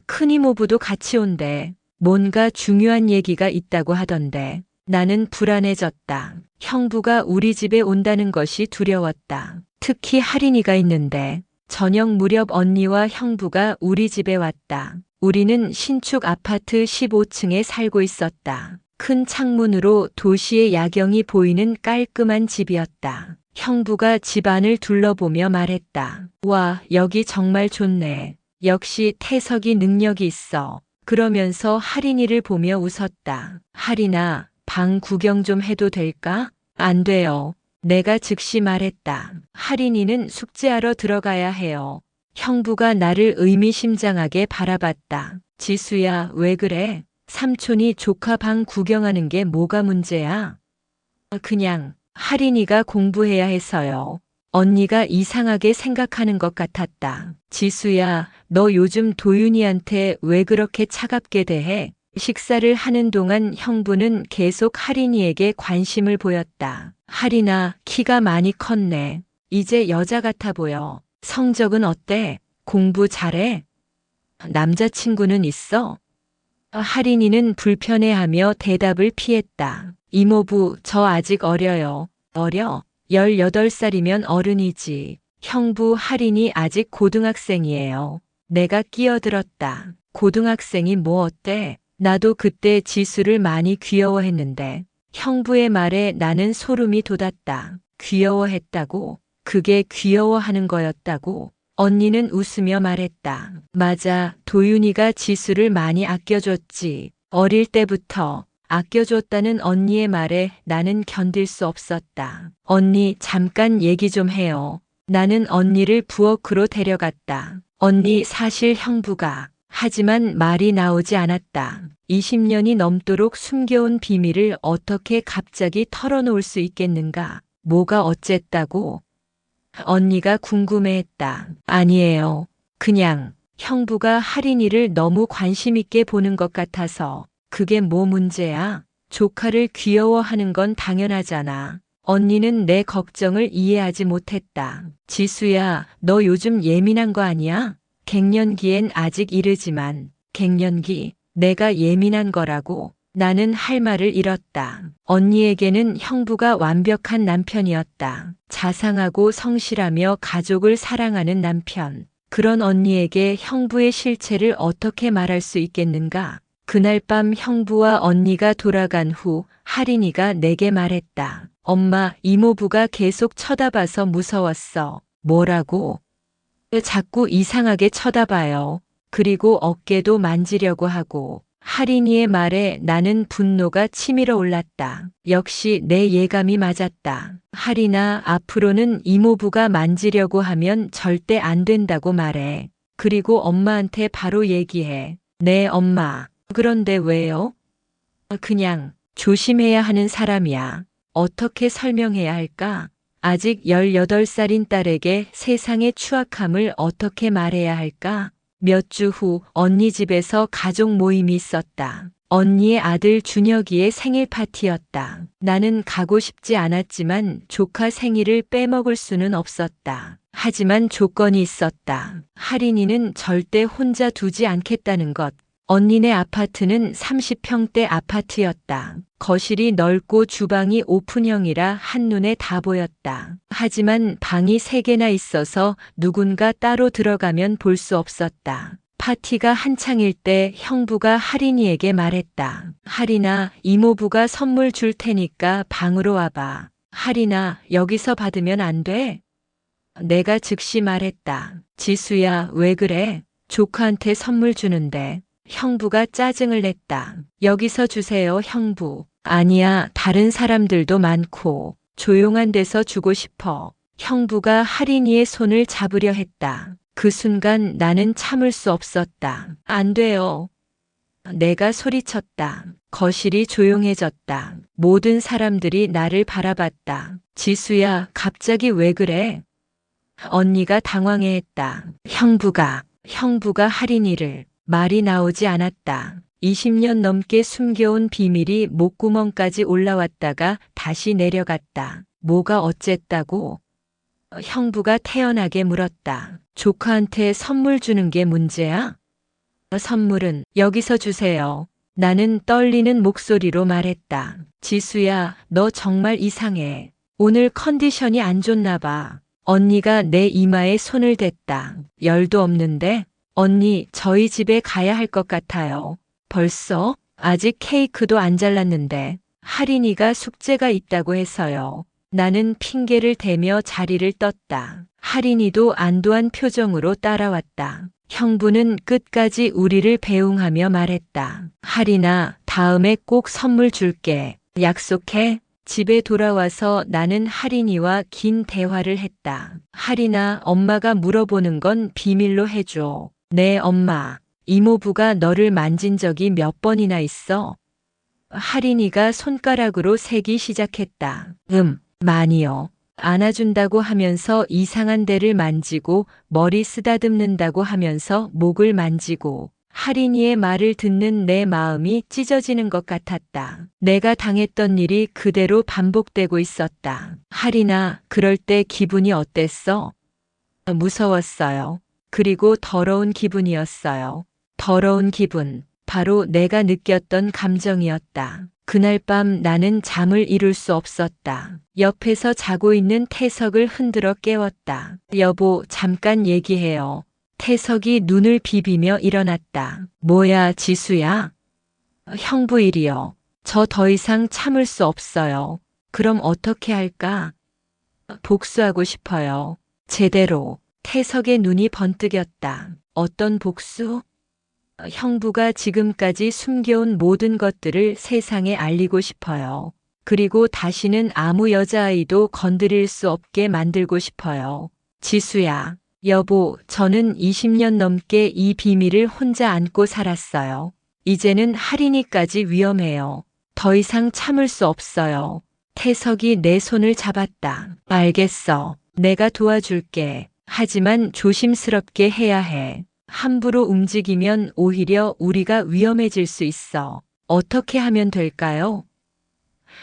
큰이모부도 같이 온대. 뭔가 중요한 얘기가 있다고 하던데. 나는 불안해졌다. 형부가 우리 집에 온다는 것이 두려웠다. 특히 하린이가 있는데. 저녁 무렵 언니와 형부가 우리 집에 왔다. 우리는 신축 아파트 15층에 살고 있었다. 큰 창문으로 도시의 야경이 보이는 깔끔한 집이었다. 형부가 집 안을 둘러보며 말했다. 와, 여기 정말 좋네. 역시 태석이 능력이 있어. 그러면서 하린이를 보며 웃었다. 하린아, 방 구경 좀 해도 될까? 안 돼요. 내가 즉시 말했다. 하린이는 숙제하러 들어가야 해요. 형부가 나를 의미심장하게 바라봤다. 지수야, 왜 그래? 삼촌이 조카 방 구경하는 게 뭐가 문제야? 그냥 하린이가 공부해야 해서요. 언니가 이상하게 생각하는 것 같았다. 지수야, 너 요즘 도윤이한테 왜 그렇게 차갑게 대해? 식사를 하는 동안 형부는 계속 하린이에게 관심을 보였다. 하린아, 키가 많이 컸네. 이제 여자 같아 보여. 성적은 어때? 공부 잘해? 남자친구는 있어? 하린이는 불편해하며 대답을 피했다. 이모부, 저 아직 어려요. 어려? 18살이면 어른이지. 형부 하린이 아직 고등학생이에요. 내가 끼어들었다. 고등학생이 뭐 어때? 나도 그때 지수를 많이 귀여워했는데. 형부의 말에 나는 소름이 돋았다. 귀여워했다고? 그게 귀여워하는 거였다고? 언니는 웃으며 말했다. 맞아, 도윤이가 지수를 많이 아껴줬지. 어릴 때부터. 아껴줬다는 언니의 말에 나는 견딜 수 없었다. 언니, 잠깐 얘기 좀 해요. 나는 언니를 부엌으로 데려갔다. 언니, 사실 형부가. 하지만 말이 나오지 않았다. 20년이 넘도록 숨겨온 비밀을 어떻게 갑자기 털어놓을 수 있겠는가? 뭐가 어쨌다고? 언니가 궁금해했다. 아니에요. 그냥 형부가 할인이를 너무 관심 있게 보는 것 같아서. 그게 뭐 문제야? 조카를 귀여워하는 건 당연하잖아. 언니는 내 걱정을 이해하지 못했다. 지수야, 너 요즘 예민한 거 아니야? 갱년기엔 아직 이르지만, 갱년기, 내가 예민한 거라고. 나는 할 말을 잃었다. 언니에게는 형부가 완벽한 남편이었다. 자상하고 성실하며 가족을 사랑하는 남편. 그런 언니에게 형부의 실체를 어떻게 말할 수 있겠는가? 그날 밤 형부와 언니가 돌아간 후 할인이가 내게 말했다. 엄마, 이모부가 계속 쳐다봐서 무서웠어. 뭐라고? 자꾸 이상하게 쳐다봐요. 그리고 어깨도 만지려고 하고. 할인이의 말에 나는 분노가 치밀어 올랐다. 역시 내 예감이 맞았다. 할인아, 앞으로는 이모부가 만지려고 하면 절대 안 된다고 말해. 그리고 엄마한테 바로 얘기해. 네, 엄마. 그런데 왜요? 그냥 조심해야 하는 사람이야. 어떻게 설명해야 할까? 아직 18살인 딸에게 세상의 추악함을 어떻게 말해야 할까? 몇 주 후 언니 집에서 가족 모임이 있었다. 언니의 아들 준혁이의 생일 파티였다. 나는 가고 싶지 않았지만 조카 생일을 빼먹을 수는 없었다. 하지만 조건이 있었다. 할인이는 절대 혼자 두지 않겠다는 것. 언니네 아파트는 30평대 아파트였다. 거실이 넓고 주방이 오픈형이라 한눈에 다 보였다. 하지만 방이 3개나 있어서 누군가 따로 들어가면 볼 수 없었다. 파티가 한창일 때 형부가 할인이에게 말했다. 할인아, 이모부가 선물 줄 테니까 방으로 와봐. 할인아, 여기서 받으면 안 돼? 내가 즉시 말했다. 지수야, 왜 그래? 조카한테 선물 주는데. 형부가 짜증을 냈다. 여기서 주세요, 형부. 아니야, 다른 사람들도 많고. 조용한 데서 주고 싶어. 형부가 할인이의 손을 잡으려 했다. 그 순간 나는 참을 수 없었다. 안 돼요. 내가 소리쳤다. 거실이 조용해졌다. 모든 사람들이 나를 바라봤다. 지수야, 갑자기 왜 그래? 언니가 당황해했다. 형부가 할인이를. 말이 나오지 않았다. 20년 넘게 숨겨온 비밀이 목구멍까지 올라왔다가 다시 내려갔다. 뭐가 어쨌다고? 형부가 태연하게 물었다. 조카한테 선물 주는 게 문제야? 선물은 여기서 주세요. 나는 떨리는 목소리로 말했다. 지수야, 너 정말 이상해. 오늘 컨디션이 안 좋나 봐. 언니가 내 이마에 손을 댔다. 열도 없는데? 언니, 저희 집에 가야 할 것 같아요. 벌써? 아직 케이크도 안 잘랐는데. 할인이가 숙제가 있다고 해서요. 나는 핑계를 대며 자리를 떴다. 할인이도 안도한 표정으로 따라왔다. 형부는 끝까지 우리를 배웅하며 말했다. 할인아, 다음에 꼭 선물 줄게. 약속해? 집에 돌아와서 나는 할인이와 긴 대화를 했다. 할인아, 엄마가 물어보는 건 비밀로 해줘. 네, 엄마. 이모부가 너를 만진 적이 몇 번이나 있어? 할인이가 손가락으로 세기 시작했다. 많이요. 안아준다고 하면서 이상한 데를 만지고 머리 쓰다듬는다고 하면서 목을 만지고 할인이의 말을 듣는 내 마음이 찢어지는 것 같았다. 내가 당했던 일이 그대로 반복되고 있었다. 할인아, 그럴 때 기분이 어땠어? 무서웠어요. 그리고 더러운 기분이었어요. 더러운 기분. 바로 내가 느꼈던 감정이었다. 그날 밤 나는 잠을 이룰 수 없었다. 옆에서 자고 있는 태석을 흔들어 깨웠다. 여보, 잠깐 얘기해요. 태석이 눈을 비비며 일어났다. 뭐야, 지수야? 형부 일이요. 저 더 이상 참을 수 없어요. 그럼 어떻게 할까? 복수하고 싶어요. 제대로. 태석의 눈이 번뜩였다. 어떤 복수? 형부가 지금까지 숨겨온 모든 것들을 세상에 알리고 싶어요. 그리고 다시는 아무 여자아이도 건드릴 수 없게 만들고 싶어요. 지수야, 여보, 저는 20년 넘게 이 비밀을 혼자 안고 살았어요. 이제는 할인이까지 위험해요. 더 이상 참을 수 없어요. 태석이 내 손을 잡았다. 알겠어. 내가 도와줄게. 하지만 조심스럽게 해야 해. 함부로 움직이면 오히려 우리가 위험해질 수 있어. 어떻게 하면 될까요?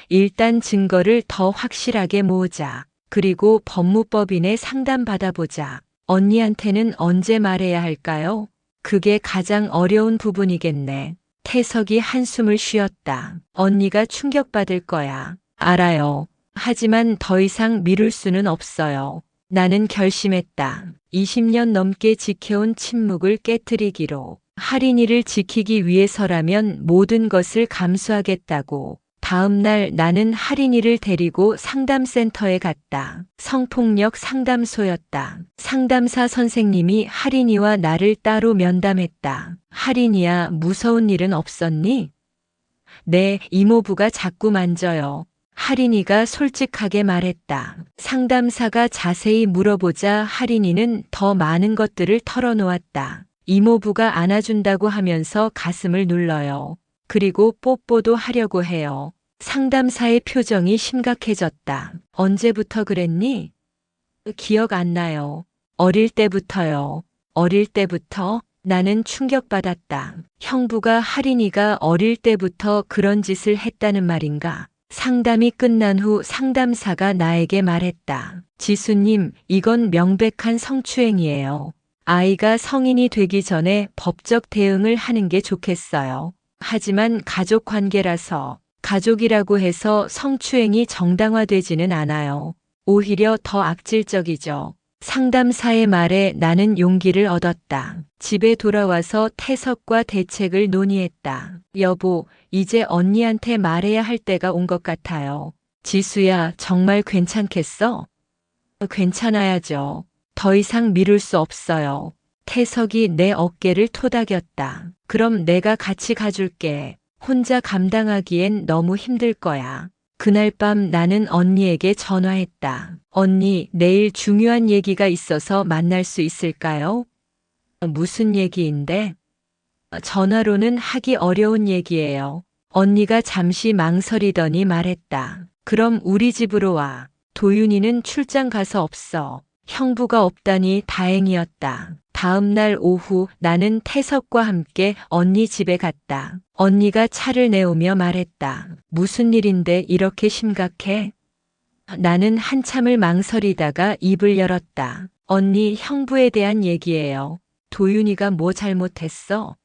일단 증거를 더 확실하게 모으자. 그리고 법무법인에 상담받아보자. 언니한테는 언제 말해야 할까요? 그게 가장 어려운 부분이겠네. 태석이 한숨을 쉬었다. 언니가 충격받을 거야. 알아요. 하지만 더 이상 미룰 수는 없어요. 나는 결심했다. 20년 넘게 지켜온 침묵을 깨트리기로. 할인이를 지키기 위해서라면 모든 것을 감수하겠다고. 다음 날 나는 할인이를 데리고 상담센터에 갔다. 성폭력 상담소였다. 상담사 선생님이 할인이와 나를 따로 면담했다. 할인이야, 무서운 일은 없었니? 네, 이모부가 자꾸 만져요. 할인이가 솔직하게 말했다. 상담사가 자세히 물어보자 할인이는 더 많은 것들을 털어놓았다. 이모부가 안아준다고 하면서 가슴을 눌러요. 그리고 뽀뽀도 하려고 해요. 상담사의 표정이 심각해졌다. 언제부터 그랬니? 기억 안 나요. 어릴 때부터요. 어릴 때부터? 나는 충격받았다. 형부가 할인이가 어릴 때부터 그런 짓을 했다는 말인가? 상담이 끝난 후 상담사가 나에게 말했다. 지수님, 이건 명백한 성추행이에요. 아이가 성인이 되기 전에 법적 대응을 하는 게 좋겠어요. 하지만 가족 관계라서 가족이라고 해서 성추행이 정당화되지는 않아요. 오히려 더 악질적이죠. 상담사의 말에 나는 용기를 얻었다. 집에 돌아와서 태석과 대책을 논의했다. 여보, 이제 언니한테 말해야 할 때가 온 것 같아요. 지수야, 정말 괜찮겠어? 괜찮아야죠. 더 이상 미룰 수 없어요. 태석이 내 어깨를 토닥였다. 그럼 내가 같이 가줄게. 혼자 감당하기엔 너무 힘들 거야. 그날 밤 나는 언니에게 전화했다. 언니, 내일 중요한 얘기가 있어서 만날 수 있을까요? 무슨 얘기인데? 전화로는 하기 어려운 얘기예요. 언니가 잠시 망설이더니 말했다. 그럼 우리 집으로 와. 도윤이는 출장 가서 없어. 형부가 없다니 다행이었다. 다음 날 오후 나는 태석과 함께 언니 집에 갔다. 언니가 차를 내오며 말했다. 무슨 일인데 이렇게 심각해? 나는 한참을 망설이다가 입을 열었다. 언니, 형부에 대한 얘기예요. 도윤이가 뭐 잘못했어?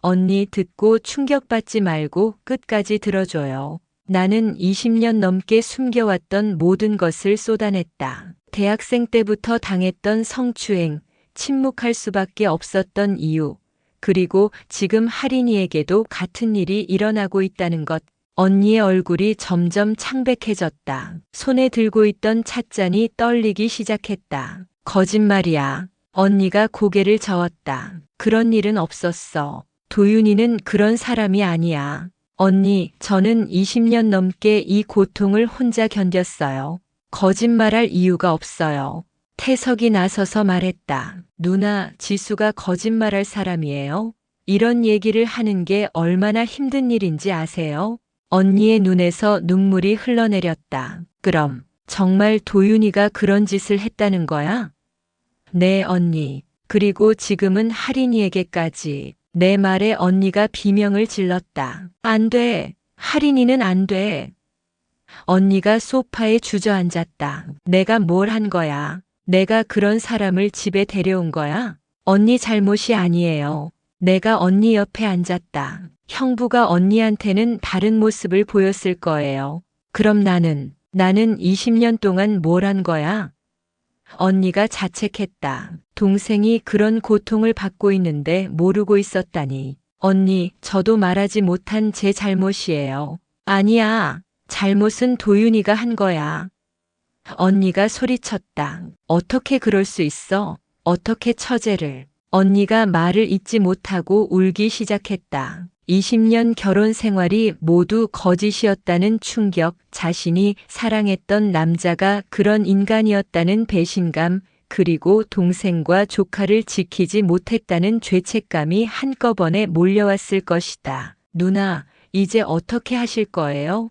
언니, 듣고 충격받지 말고 끝까지 들어줘요. 나는 20년 넘게 숨겨왔던 모든 것을 쏟아냈다. 대학생 때부터 당했던 성추행, 침묵할 수밖에 없었던 이유, 그리고 지금 할인이에게도 같은 일이 일어나고 있다는 것. 언니의 얼굴이 점점 창백해졌다. 손에 들고 있던 찻잔이 떨리기 시작했다. 거짓말이야. 언니가 고개를 저었다. 그런 일은 없었어. 도윤이는 그런 사람이 아니야. 언니, 저는 20년 넘게 이 고통을 혼자 견뎠어요. 거짓말할 이유가 없어요. 태석이 나서서 말했다. 누나, 지수가 거짓말할 사람이에요? 이런 얘기를 하는 게 얼마나 힘든 일인지 아세요? 언니의 눈에서 눈물이 흘러내렸다. 그럼 정말 도윤이가 그런 짓을 했다는 거야? 네, 언니. 그리고 지금은 할인이에게까지. 내 말에 언니가 비명을 질렀다. 안 돼. 할인이는 안 돼. 언니가 소파에 주저앉았다. 내가 뭘 한 거야? 내가 그런 사람을 집에 데려온 거야? 언니 잘못이 아니에요. 내가 언니 옆에 앉았다. 형부가 언니한테는 다른 모습을 보였을 거예요. 그럼 나는 20년 동안 뭘 한 거야? 언니가 자책했다. 동생이 그런 고통을 받고 있는데 모르고 있었다니. 언니, 저도 말하지 못한 제 잘못이에요. 아니야. 잘못은 도윤이가 한 거야. 언니가 소리쳤다. 어떻게 그럴 수 있어? 어떻게 처제를? 언니가 말을 잇지 못하고 울기 시작했다. 20년 결혼 생활이 모두 거짓이었다는 충격, 자신이 사랑했던 남자가 그런 인간이었다는 배신감, 그리고 동생과 조카를 지키지 못했다는 죄책감이 한꺼번에 몰려왔을 것이다. 누나, 이제 어떻게 하실 거예요?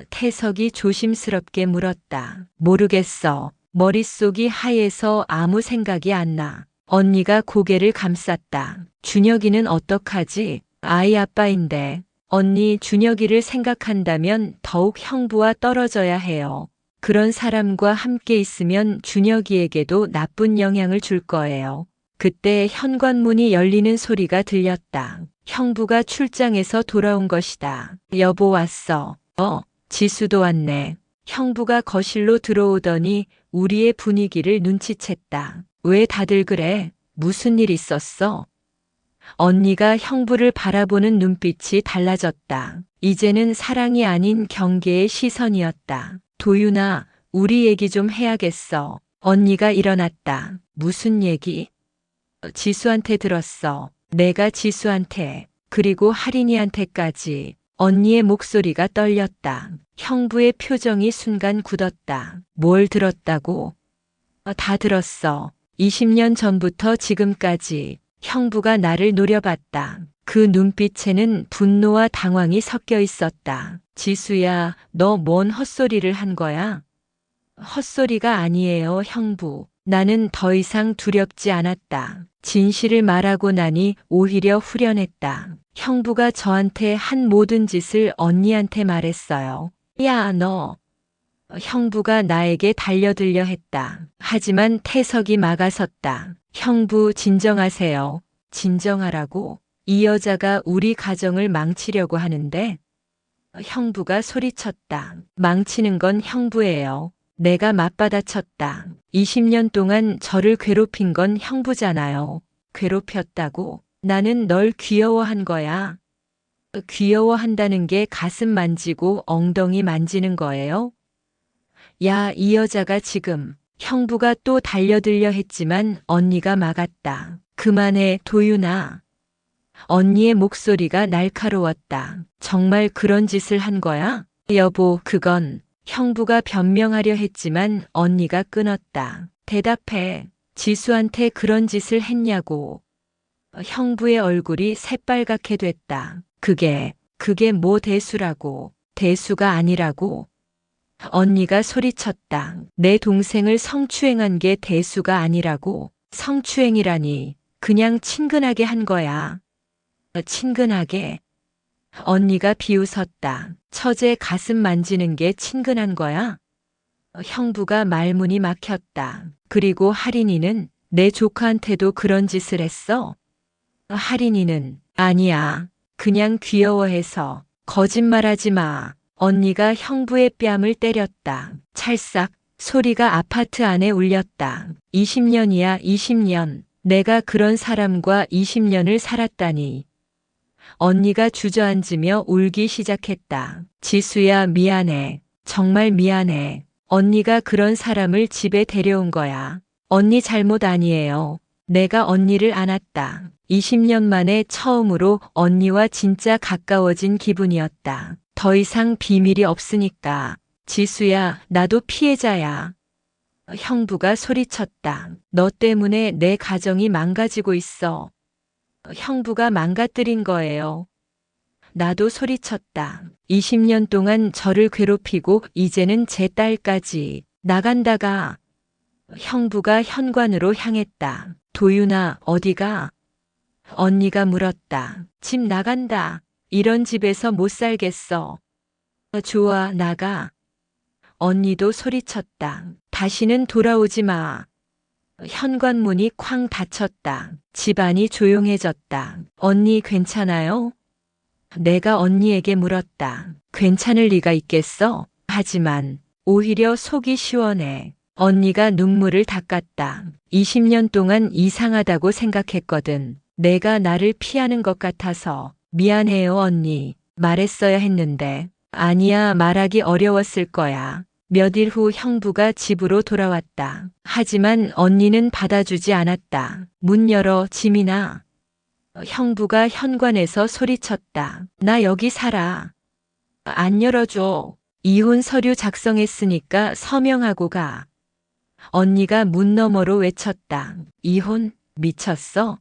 태석이 조심스럽게 물었다. 모르겠어. 머릿속이 하얘서 아무 생각이 안 나. 언니가 고개를 감쌌다. 준혁이는 어떡하지? 아이 아빠인데. 언니 준혁이를 생각한다면 더욱 형부와 떨어져야 해요. 그런 사람과 함께 있으면 준혁이에게도 나쁜 영향을 줄 거예요. 그때 현관문이 열리는 소리가 들렸다. 형부가 출장에서 돌아온 것이다. 여보 왔어. 지수도 왔네. 형부가 거실로 들어오더니 우리의 분위기를 눈치챘다. 왜 다들 그래? 무슨 일 있었어? 언니가 형부를 바라보는 눈빛이 달라졌다. 이제는 사랑이 아닌 경계의 시선이었다. 도윤아, 우리 얘기 좀 해야겠어. 언니가 일어났다. 무슨 얘기? 지수한테 들었어. 내가 지수한테, 그리고 하린이한테까지. 언니의 목소리가 떨렸다. 형부의 표정이 순간 굳었다. 뭘 들었다고? 다 들었어. 20년 전부터 지금까지 형부가 나를 노려봤다. 그 눈빛에는 분노와 당황이 섞여 있었다. 지수야, 너 뭔 헛소리를 한 거야? 헛소리가 아니에요, 형부. 나는 더 이상 두렵지 않았다. 진실을 말하고 나니 오히려 후련했다. 형부가 저한테 한 모든 짓을 언니한테 말했어요. 야, 너. 형부가 나에게 달려들려 했다. 하지만 태석이 막아섰다. 형부 진정하세요. 진정하라고? 이 여자가 우리 가정을 망치려고 하는데? 형부가 소리쳤다. 망치는 건 형부예요. 내가 맞받아쳤다. 20년 동안 저를 괴롭힌 건 형부잖아요. 괴롭혔다고? 나는 널 귀여워한 거야. 귀여워한다는 게 가슴 만지고 엉덩이 만지는 거예요? 야, 이 여자가 지금. 형부가 또 달려들려 했지만 언니가 막았다. 그만해, 도윤아. 언니의 목소리가 날카로웠다. 정말 그런 짓을 한 거야? 여보, 그건. 형부가 변명하려 했지만 언니가 끊었다. 대답해. 지수한테 그런 짓을 했냐고. 형부의 얼굴이 새빨갛게 됐다. 그게 뭐 대수라고. 대수가 아니라고. 언니가 소리쳤다. 내 동생을 성추행한 게 대수가 아니라고. 성추행이라니. 그냥 친근하게 한 거야. 친근하게. 언니가 비웃었다. 처제 가슴 만지는 게 친근한 거야? 형부가 말문이 막혔다. 그리고 하린이는 내 조카한테도 그런 짓을 했어? 하린이는 아니야. 그냥 귀여워해서. 거짓말하지 마. 언니가 형부의 뺨을 때렸다. 찰싹 소리가 아파트 안에 울렸다. 20년이야, 20년. 내가 그런 사람과 20년을 살았다니. 언니가 주저앉으며 울기 시작했다. 지수야, 미안해. 정말 미안해. 언니가 그런 사람을 집에 데려온 거야. 언니 잘못 아니에요. 내가 언니를 안았다. 20년 만에 처음으로 언니와 진짜 가까워진 기분이었다. 더 이상 비밀이 없으니까. 지수야, 나도 피해자야. 형부가 소리쳤다. 너 때문에 내 가정이 망가지고 있어. 형부가 망가뜨린 거예요. 나도 소리쳤다. 20년 동안 저를 괴롭히고 이제는 제 딸까지. 나간다가. 형부가 현관으로 향했다. 도윤아, 어디가? 언니가 물었다. 집 나간다. 이런 집에서 못 살겠어. 좋아, 나가. 언니도 소리쳤다. 다시는 돌아오지 마. 현관문이 쾅 닫혔다. 집안이 조용해졌다. 언니 괜찮아요? 내가 언니에게 물었다. 괜찮을 리가 있겠어? 하지만 오히려 속이 시원해. 언니가 눈물을 닦았다. 20년 동안 이상하다고 생각했거든. 내가 나를 피하는 것 같아서. 미안해요, 언니. 말했어야 했는데. 아니야, 말하기 어려웠을 거야. 몇 일 후 형부가 집으로 돌아왔다. 하지만 언니는 받아주지 않았다. 문 열어, 지민아. 형부가 현관에서 소리쳤다. 나 여기 살아. 안 열어줘. 이혼 서류 작성했으니까 서명하고 가. 언니가 문 너머로 외쳤다. 이혼? 미쳤어?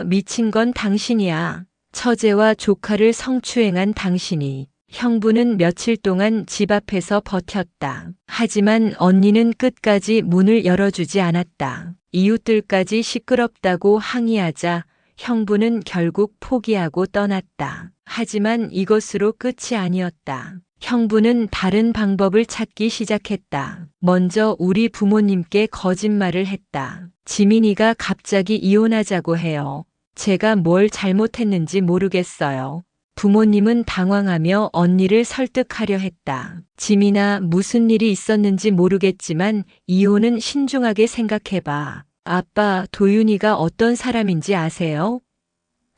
미친 건 당신이야. 처제와 조카를 성추행한 당신이. 형부는 며칠 동안 집 앞에서 버텼다. 하지만 언니는 끝까지 문을 열어주지 않았다. 이웃들까지 시끄럽다고 항의하자 형부는 결국 포기하고 떠났다. 하지만 이것으로 끝이 아니었다. 형부는 다른 방법을 찾기 시작했다. 먼저 우리 부모님께 거짓말을 했다. 지민이가 갑자기 이혼하자고 해요. 제가 뭘 잘못했는지 모르겠어요. 부모님은 당황하며 언니를 설득하려 했다. 지민아, 무슨 일이 있었는지 모르겠지만 이혼은 신중하게 생각해봐. 아빠, 도윤이가 어떤 사람인지 아세요?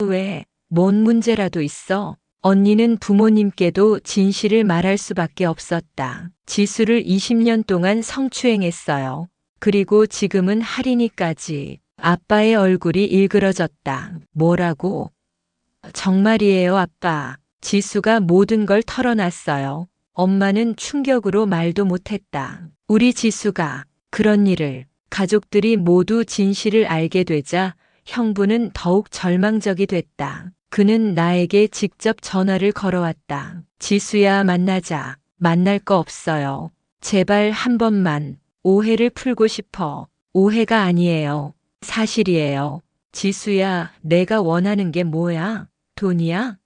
왜? 뭔 문제라도 있어? 언니는 부모님께도 진실을 말할 수밖에 없었다. 지수를 20년 동안 성추행했어요. 그리고 지금은 할인이까지. 아빠의 얼굴이 일그러졌다. 뭐라고? 정말이에요, 아빠. 지수가 모든 걸 털어놨어요. 엄마는 충격으로 말도 못했다. 우리 지수가 그런 일을. 가족들이 모두 진실을 알게 되자 형부는 더욱 절망적이 됐다. 그는 나에게 직접 전화를 걸어왔다. 지수야, 만나자. 만날 거 없어요. 제발 한 번만. 오해를 풀고 싶어. 오해가 아니에요. 사실이에요. 지수야, 내가 원하는 게 뭐야? 돈이야?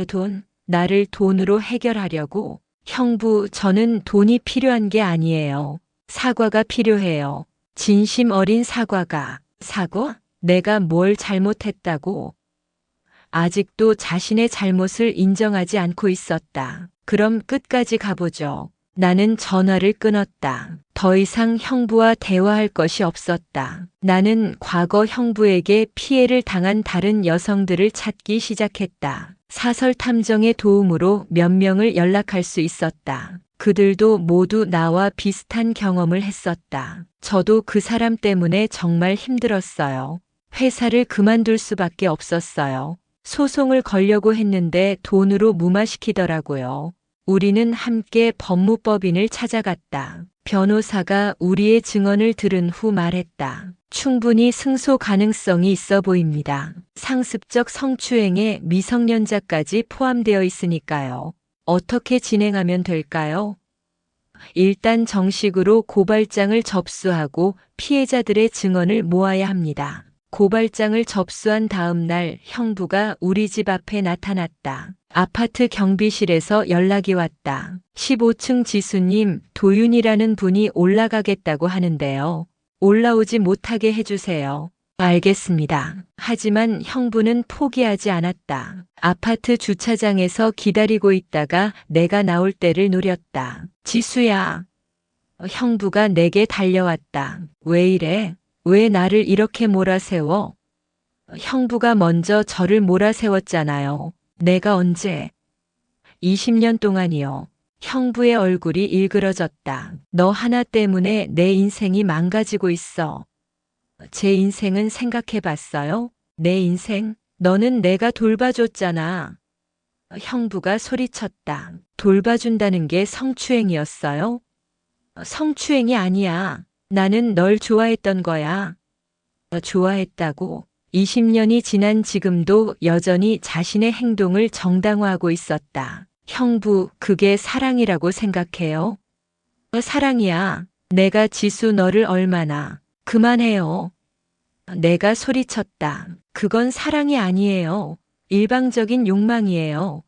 돈? 나를 돈으로 해결하려고? 형부, 저는 돈이 필요한 게 아니에요. 사과가 필요해요. 진심 어린 사과가. 사과? 내가 뭘 잘못했다고? 아직도 자신의 잘못을 인정하지 않고 있었다. 그럼 끝까지 가보죠. 나는 전화를 끊었다. 더 이상 형부와 대화할 것이 없었다. 나는 과거 형부에게 피해를 당한 다른 여성들을 찾기 시작했다. 사설 탐정의 도움으로 몇 명을 연락할 수 있었다. 그들도 모두 나와 비슷한 경험을 했었다. 저도 그 사람 때문에 정말 힘들었어요. 회사를 그만둘 수밖에 없었어요. 소송을 걸려고 했는데 돈으로 무마시키더라고요. 우리는 함께 법무법인을 찾아갔다. 변호사가 우리의 증언을 들은 후 말했다. 충분히 승소 가능성이 있어 보입니다. 상습적 성추행에 미성년자까지 포함되어 있으니까요. 어떻게 진행하면 될까요? 일단 정식으로 고발장을 접수하고 피해자들의 증언을 모아야 합니다. 고발장을 접수한 다음 날 형부가 우리 집 앞에 나타났다. 아파트 경비실에서 연락이 왔다. 15층 지수님, 도윤이라는 분이 올라가겠다고 하는데요. 올라오지 못하게 해주세요. 알겠습니다. 하지만 형부는 포기하지 않았다. 아파트 주차장에서 기다리고 있다가 내가 나올 때를 노렸다. 지수야. 형부가 내게 달려왔다. 왜 이래? 왜 나를 이렇게 몰아세워? 형부가 먼저 저를 몰아세웠잖아요. 내가 언제? 20년 동안이요. 형부의 얼굴이 일그러졌다. 너 하나 때문에 내 인생이 망가지고 있어. 제 인생은 생각해봤어요? 내 인생? 너는 내가 돌봐줬잖아. 형부가 소리쳤다. 돌봐준다는 게 성추행이었어요? 성추행이 아니야. 나는 널 좋아했던 거야. 좋아했다고? 20년이 지난 지금도 여전히 자신의 행동을 정당화하고 있었다. 형부, 그게 사랑이라고 생각해요? 사랑이야. 내가 지수 너를 얼마나. 그만해요. 내가 소리쳤다. 그건 사랑이 아니에요. 일방적인 욕망이에요.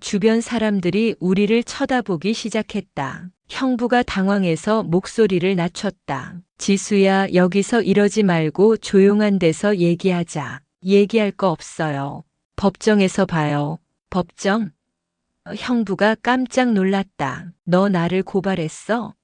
주변 사람들이 우리를 쳐다보기 시작했다. 형부가 당황해서 목소리를 낮췄다. 지수야, 여기서 이러지 말고 조용한 데서 얘기하자. 얘기할 거 없어요. 법정에서 봐요. 법정? 형부가 깜짝 놀랐다. 너 나를 고발했어?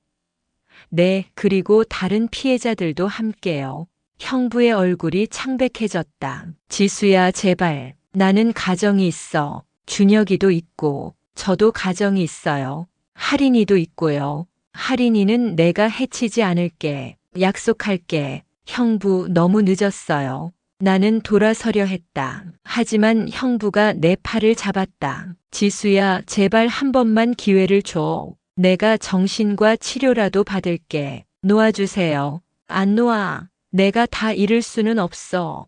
네, 그리고 다른 피해자들도 함께요. 형부의 얼굴이 창백해졌다. 지수야, 제발. 나는 가정이 있어. 준혁이도 있고, 저도 가정이 있어요. 할인이도 있고요. 할인이는 내가 해치지 않을게. 약속할게. 형부 너무 늦었어요. 나는 돌아서려 했다. 하지만 형부가 내 팔을 잡았다. 지수야, 제발 한 번만 기회를 줘. 내가 정신과 치료라도 받을게. 놓아주세요. 안 놓아. 내가 다 잃을 수는 없어.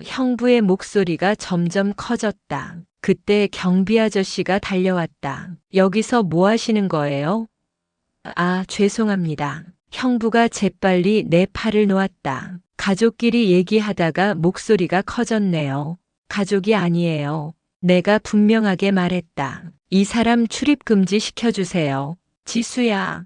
형부의 목소리가 점점 커졌다. 그때 경비 아저씨가 달려왔다. 여기서 뭐 하시는 거예요? 아, 죄송합니다. 형부가 재빨리 내 팔을 놓았다. 가족끼리 얘기하다가 목소리가 커졌네요. 가족이 아니에요. 내가 분명하게 말했다. 이 사람 출입금지 시켜주세요. 지수야.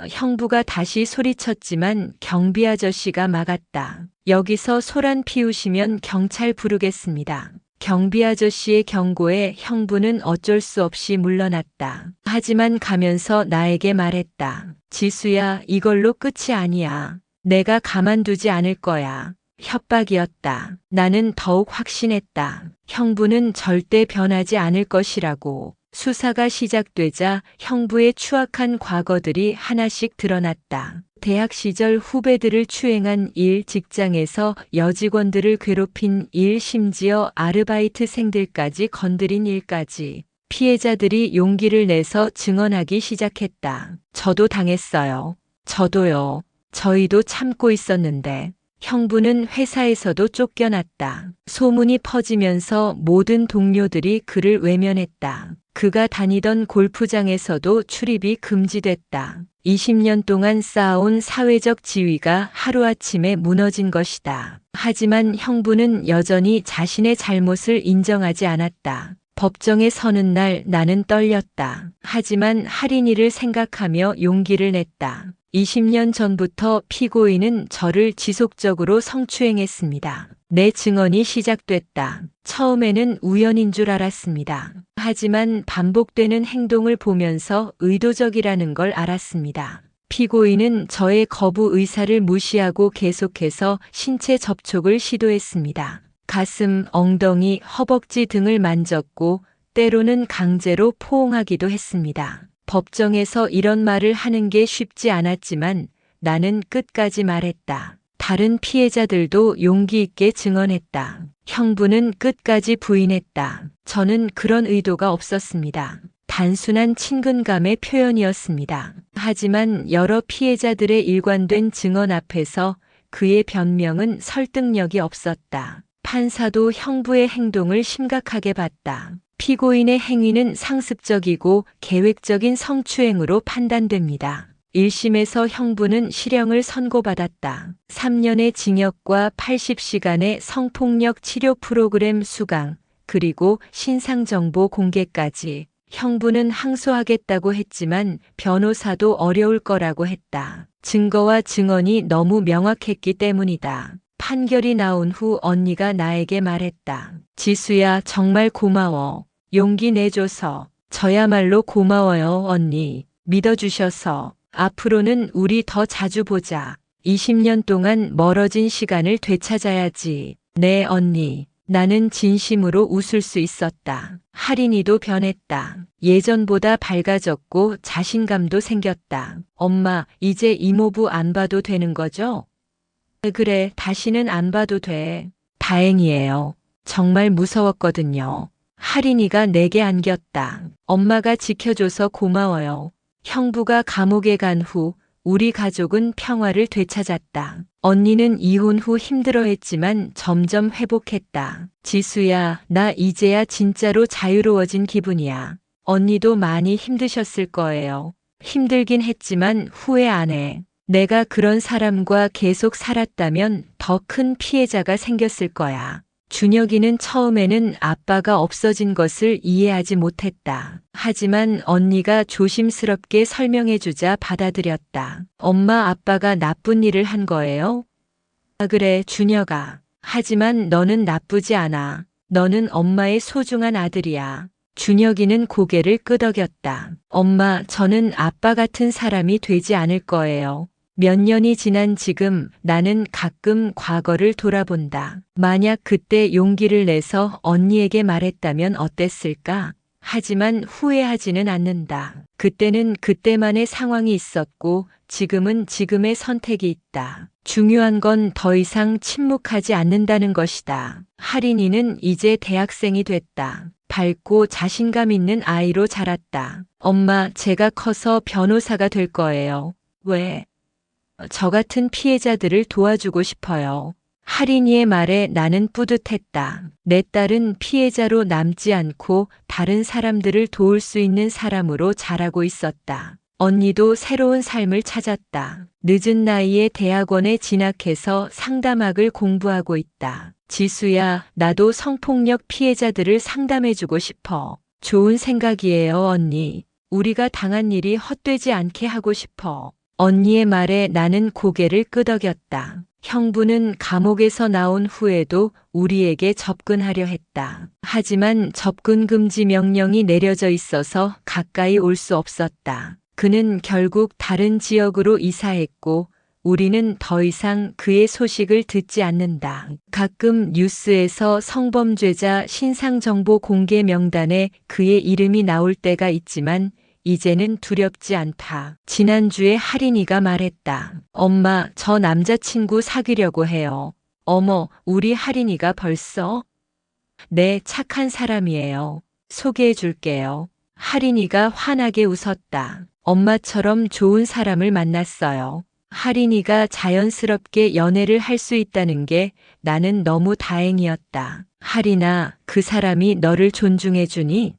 형부가 다시 소리쳤지만 경비 아저씨가 막았다. 여기서 소란 피우시면 경찰 부르겠습니다. 경비 아저씨의 경고에 형부는 어쩔 수 없이 물러났다. 하지만 가면서 나에게 말했다. 지수야, 이걸로 끝이 아니야. 내가 가만두지 않을 거야. 협박이었다. 나는 더욱 확신했다. 형부는 절대 변하지 않을 것이라고. 수사가 시작되자 형부의 추악한 과거들이 하나씩 드러났다. 대학 시절 후배들을 추행한 일, 직장에서 여직원들을 괴롭힌 일, 심지어 아르바이트생들까지 건드린 일까지. 피해자들이 용기를 내서 증언하기 시작했다. 저도 당했어요. 저도요. 저희도 참고 있었는데. 형부는 회사에서도 쫓겨났다. 소문이 퍼지면서 모든 동료들이 그를 외면했다. 그가 다니던 골프장에서도 출입이 금지됐다. 20년 동안 쌓아온 사회적 지위가 하루아침에 무너진 것이다. 하지만 형부는 여전히 자신의 잘못을 인정하지 않았다. 법정에 서는 날 나는 떨렸다. 하지만 할인이를 생각하며 용기를 냈다. 20년 전부터 피고인은 저를 지속적으로 성추행했습니다. 내 증언이 시작됐다. 처음에는 우연인 줄 알았습니다. 하지만 반복되는 행동을 보면서 의도적이라는 걸 알았습니다. 피고인은 저의 거부 의사를 무시하고 계속해서 신체 접촉을 시도했습니다. 가슴, 엉덩이, 허벅지 등을 만졌고 때로는 강제로 포옹하기도 했습니다. 법정에서 이런 말을 하는 게 쉽지 않았지만 나는 끝까지 말했다. 다른 피해자들도 용기 있게 증언했다. 형부는 끝까지 부인했다. 저는 그런 의도가 없었습니다. 단순한 친근감의 표현이었습니다. 하지만 여러 피해자들의 일관된 증언 앞에서 그의 변명은 설득력이 없었다. 판사도 형부의 행동을 심각하게 봤다. 피고인의 행위는 상습적이고 계획적인 성추행으로 판단됩니다. 1심에서 형부는 실형을 선고받았다. 3년의 징역과 80시간의 성폭력 치료 프로그램 수강, 그리고 신상정보 공개까지. 형부는 항소하겠다고 했지만 변호사도 어려울 거라고 했다. 증거와 증언이 너무 명확했기 때문이다. 판결이 나온 후 언니가 나에게 말했다. 지수야, 정말 고마워. 용기 내줘서. 저야말로 고마워요, 언니. 믿어주셔서. 앞으로는 우리 더 자주 보자. 20년 동안 멀어진 시간을 되찾아야지. 네, 언니. 나는 진심으로 웃을 수 있었다. 할인이도 변했다. 예전보다 밝아졌고 자신감도 생겼다. 엄마, 이제 이모부 안 봐도 되는 거죠? 그래, 다시는 안 봐도 돼. 다행이에요. 정말 무서웠거든요. 할인이가 내게 안겼다. 엄마가 지켜줘서 고마워요. 형부가 감옥에 간 후 우리 가족은 평화를 되찾았다. 언니는 이혼 후 힘들어했지만 점점 회복했다. 지수야, 나 이제야 진짜로 자유로워진 기분이야. 언니도 많이 힘드셨을 거예요. 힘들긴 했지만 후회 안 해. 내가 그런 사람과 계속 살았다면 더 큰 피해자가 생겼을 거야. 준혁이는 처음에는 아빠가 없어진 것을 이해하지 못했다. 하지만 언니가 조심스럽게 설명해주자 받아들였다. 엄마, 아빠가 나쁜 일을 한 거예요? 아, 그래, 준혁아. 하지만 너는 나쁘지 않아. 너는 엄마의 소중한 아들이야. 준혁이는 고개를 끄덕였다. 엄마, 저는 아빠 같은 사람이 되지 않을 거예요. 몇 년이 지난 지금 나는 가끔 과거를 돌아본다. 만약 그때 용기를 내서 언니에게 말했다면 어땠을까? 하지만 후회하지는 않는다. 그때는 그때만의 상황이 있었고 지금은 지금의 선택이 있다. 중요한 건 더 이상 침묵하지 않는다는 것이다. 하린이는 이제 대학생이 됐다. 밝고 자신감 있는 아이로 자랐다. 엄마, 제가 커서 변호사가 될 거예요. 왜? 저 같은 피해자들을 도와주고 싶어요. 하린이의 말에 나는 뿌듯했다. 내 딸은 피해자로 남지 않고 다른 사람들을 도울 수 있는 사람으로 자라고 있었다. 언니도 새로운 삶을 찾았다. 늦은 나이에 대학원에 진학해서 상담학을 공부하고 있다. 지수야, 나도 성폭력 피해자들을 상담해주고 싶어. 좋은 생각이에요, 언니. 우리가 당한 일이 헛되지 않게 하고 싶어. 언니의 말에 나는 고개를 끄덕였다. 형부는 감옥에서 나온 후에도 우리에게 접근하려 했다. 하지만 접근 금지 명령이 내려져 있어서 가까이 올 수 없었다. 그는 결국 다른 지역으로 이사했고 우리는 더 이상 그의 소식을 듣지 않는다. 가끔 뉴스에서 성범죄자 신상정보 공개 명단에 그의 이름이 나올 때가 있지만 이제는 두렵지 않다. 지난주에 하린이가 말했다. 엄마, 저 남자친구 사귀려고 해요. 어머, 우리 하린이가 벌써? 네, 착한 사람이에요. 소개해 줄게요. 하린이가 환하게 웃었다. 엄마처럼 좋은 사람을 만났어요. 하린이가 자연스럽게 연애를 할 수 있다는 게 나는 너무 다행이었다. 하린아, 그 사람이 너를 존중해 주니?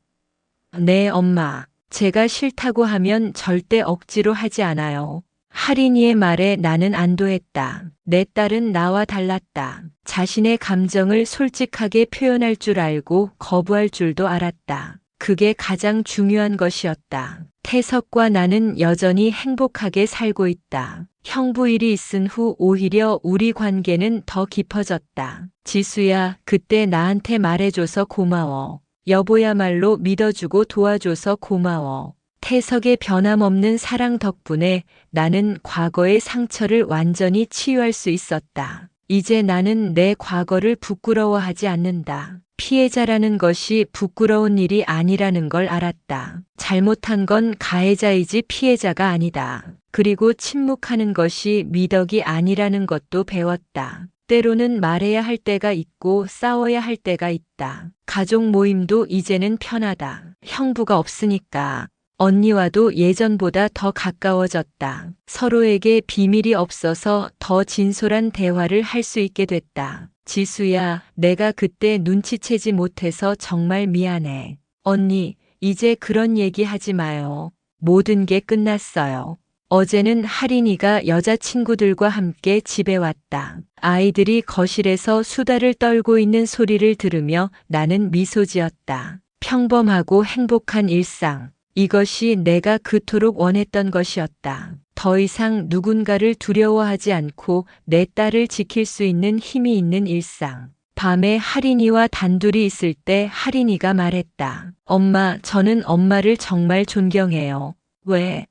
네, 엄마. 제가 싫다고 하면 절대 억지로 하지 않아요. 하린이의 말에 나는 안도했다. 내 딸은 나와 달랐다. 자신의 감정을 솔직하게 표현할 줄 알고 거부할 줄도 알았다. 그게 가장 중요한 것이었다. 태석과 나는 여전히 행복하게 살고 있다. 형부 일이 있은 후 오히려 우리 관계는 더 깊어졌다. 지수야, 그때 나한테 말해줘서 고마워. 여보야말로 믿어주고 도와줘서 고마워. 태석의 변함없는 사랑 덕분에 나는 과거의 상처를 완전히 치유할 수 있었다. 이제 나는 내 과거를 부끄러워하지 않는다. 피해자라는 것이 부끄러운 일이 아니라는 걸 알았다. 잘못한 건 가해자이지 피해자가 아니다. 그리고 침묵하는 것이 미덕이 아니라는 것도 배웠다. 때로는 말해야 할 때가 있고 싸워야 할 때가 있다. 가족 모임도 이제는 편하다. 형부가 없으니까. 언니와도 예전보다 더 가까워졌다. 서로에게 비밀이 없어서 더 진솔한 대화를 할 수 있게 됐다. 지수야, 내가 그때 눈치채지 못해서 정말 미안해. 언니, 이제 그런 얘기 하지 마요. 모든 게 끝났어요. 어제는 하린이가 여자친구들과 함께 집에 왔다. 아이들이 거실에서 수다를 떨고 있는 소리를 들으며 나는 미소 지었다. 평범하고 행복한 일상. 이것이 내가 그토록 원했던 것이었다. 더 이상 누군가를 두려워하지 않고 내 딸을 지킬 수 있는 힘이 있는 일상. 밤에 하린이와 단둘이 있을 때 하린이가 말했다. 엄마, 저는 엄마를 정말 존경해요. 왜?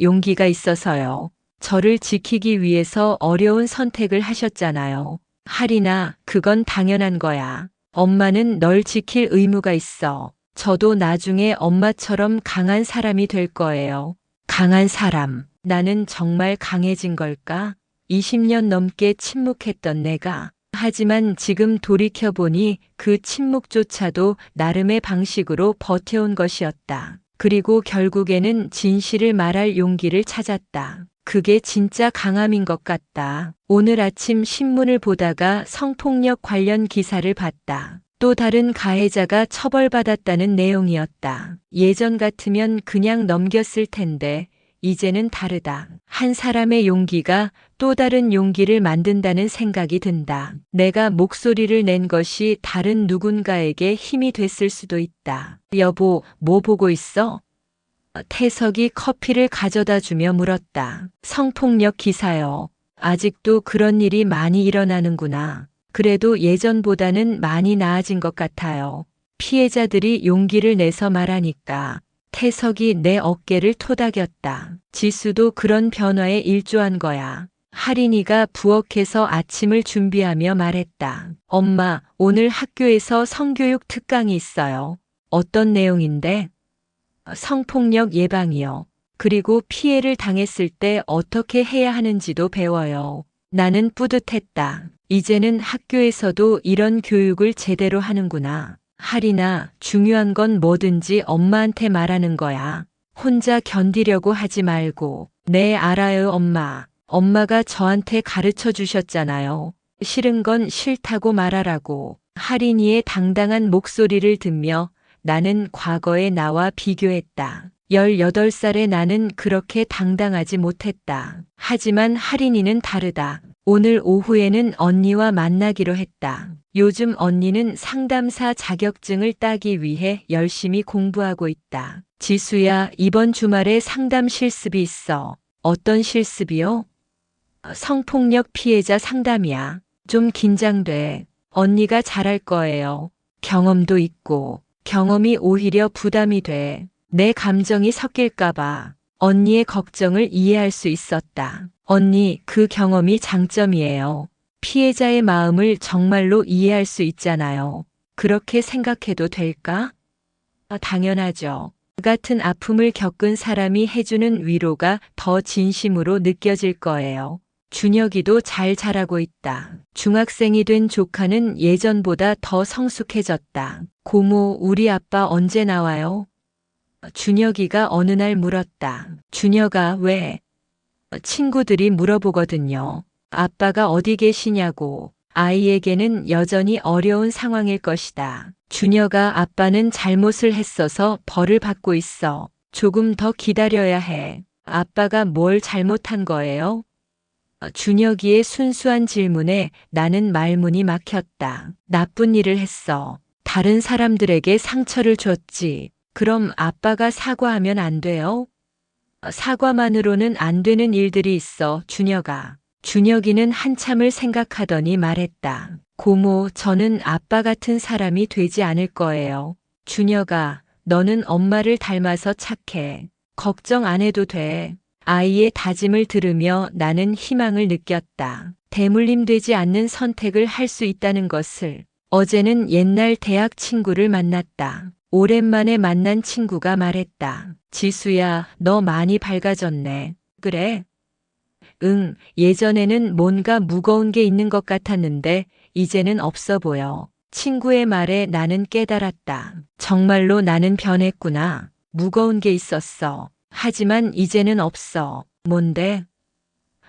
용기가 있어서요. 저를 지키기 위해서 어려운 선택을 하셨잖아요. 하린아, 그건 당연한 거야. 엄마는 널 지킬 의무가 있어. 저도 나중에 엄마처럼 강한 사람이 될 거예요. 강한 사람. 나는 정말 강해진 걸까? 20년 넘게 침묵했던 내가. 하지만 지금 돌이켜보니 그 침묵조차도 나름의 방식으로 버텨온 것이었다. 그리고 결국에는 진실을 말할 용기를 찾았다. 그게 진짜 강함인 것 같다. 오늘 아침 신문을 보다가 성폭력 관련 기사를 봤다. 또 다른 가해자가 처벌받았다는 내용이었다. 예전 같으면 그냥 넘겼을 텐데 이제는 다르다. 한 사람의 용기가 또 다른 용기를 만든다는 생각이 든다. 내가 목소리를 낸 것이 다른 누군가에게 힘이 됐을 수도 있다. 여보, 뭐 보고 있어? 태석이 커피를 가져다 주며 물었다. 성폭력 기사요. 아직도 그런 일이 많이 일어나는구나. 그래도 예전보다는 많이 나아진 것 같아요. 피해자들이 용기를 내서 말하니까. 태석이 내 어깨를 토닥였다. 지수도 그런 변화에 일조한 거야. 하린이가 부엌에서 아침을 준비하며 말했다. 엄마, 오늘 학교에서 성교육 특강이 있어요. 어떤 내용인데? 성폭력 예방이요. 그리고 피해를 당했을 때 어떻게 해야 하는지도 배워요. 나는 뿌듯했다. 이제는 학교에서도 이런 교육을 제대로 하는구나. 할인아, 중요한 건 뭐든지 엄마한테 말하는 거야. 혼자 견디려고 하지 말고. 네, 알아요, 엄마. 엄마가 저한테 가르쳐 주셨잖아요. 싫은 건 싫다고 말하라고. 할인이의 당당한 목소리를 듣며 나는 과거의 나와 비교했다. 18살의 나는 그렇게 당당하지 못했다. 하지만 할인이는 다르다. 오늘 오후에는 언니와 만나기로 했다. 요즘 언니는 상담사 자격증을 따기 위해 열심히 공부하고 있다. 지수야, 이번 주말에 상담 실습이 있어. 어떤 실습이요? 성폭력 피해자 상담이야. 좀 긴장돼. 언니가 잘할 거예요. 경험도 있고. 경험이 오히려 부담이 돼. 내 감정이 섞일까봐. 언니의 걱정을 이해할 수 있었다. 언니, 그 경험이 장점이에요. 피해자의 마음을 정말로 이해할 수 있잖아요. 그렇게 생각해도 될까? 당연하죠. 같은 아픔을 겪은 사람이 해주는 위로가 더 진심으로 느껴질 거예요. 준혁이도 잘 자라고 있다. 중학생이 된 조카는 예전보다 더 성숙해졌다. 고모, 우리 아빠 언제 나와요? 준혁이가 어느 날 물었다. 준혁아, 왜? 친구들이 물어보거든요. 아빠가 어디 계시냐고. 아이에게는 여전히 어려운 상황일 것이다. 준혁아, 아빠는 잘못을 했어서 벌을 받고 있어. 조금 더 기다려야 해. 아빠가 뭘 잘못한 거예요? 준혁이의 순수한 질문에 나는 말문이 막혔다. 나쁜 일을 했어. 다른 사람들에게 상처를 줬지. 그럼 아빠가 사과하면 안 돼요? 사과만으로는 안 되는 일들이 있어, 준혁아. 준혁이는 한참을 생각하더니 말했다. 고모, 저는 아빠 같은 사람이 되지 않을 거예요. 준혁아, 너는 엄마를 닮아서 착해. 걱정 안 해도 돼. 아이의 다짐을 들으며 나는 희망을 느꼈다. 대물림되지 않는 선택을 할 수 있다는 것을. 어제는 옛날 대학 친구를 만났다. 오랜만에 만난 친구가 말했다. 지수야, 너 많이 밝아졌네. 그래? 응, 예전에는 뭔가 무거운 게 있는 것 같았는데 이제는 없어 보여. 친구의 말에 나는 깨달았다. 정말로 나는 변했구나. 무거운 게 있었어. 하지만 이제는 없어. 뭔데?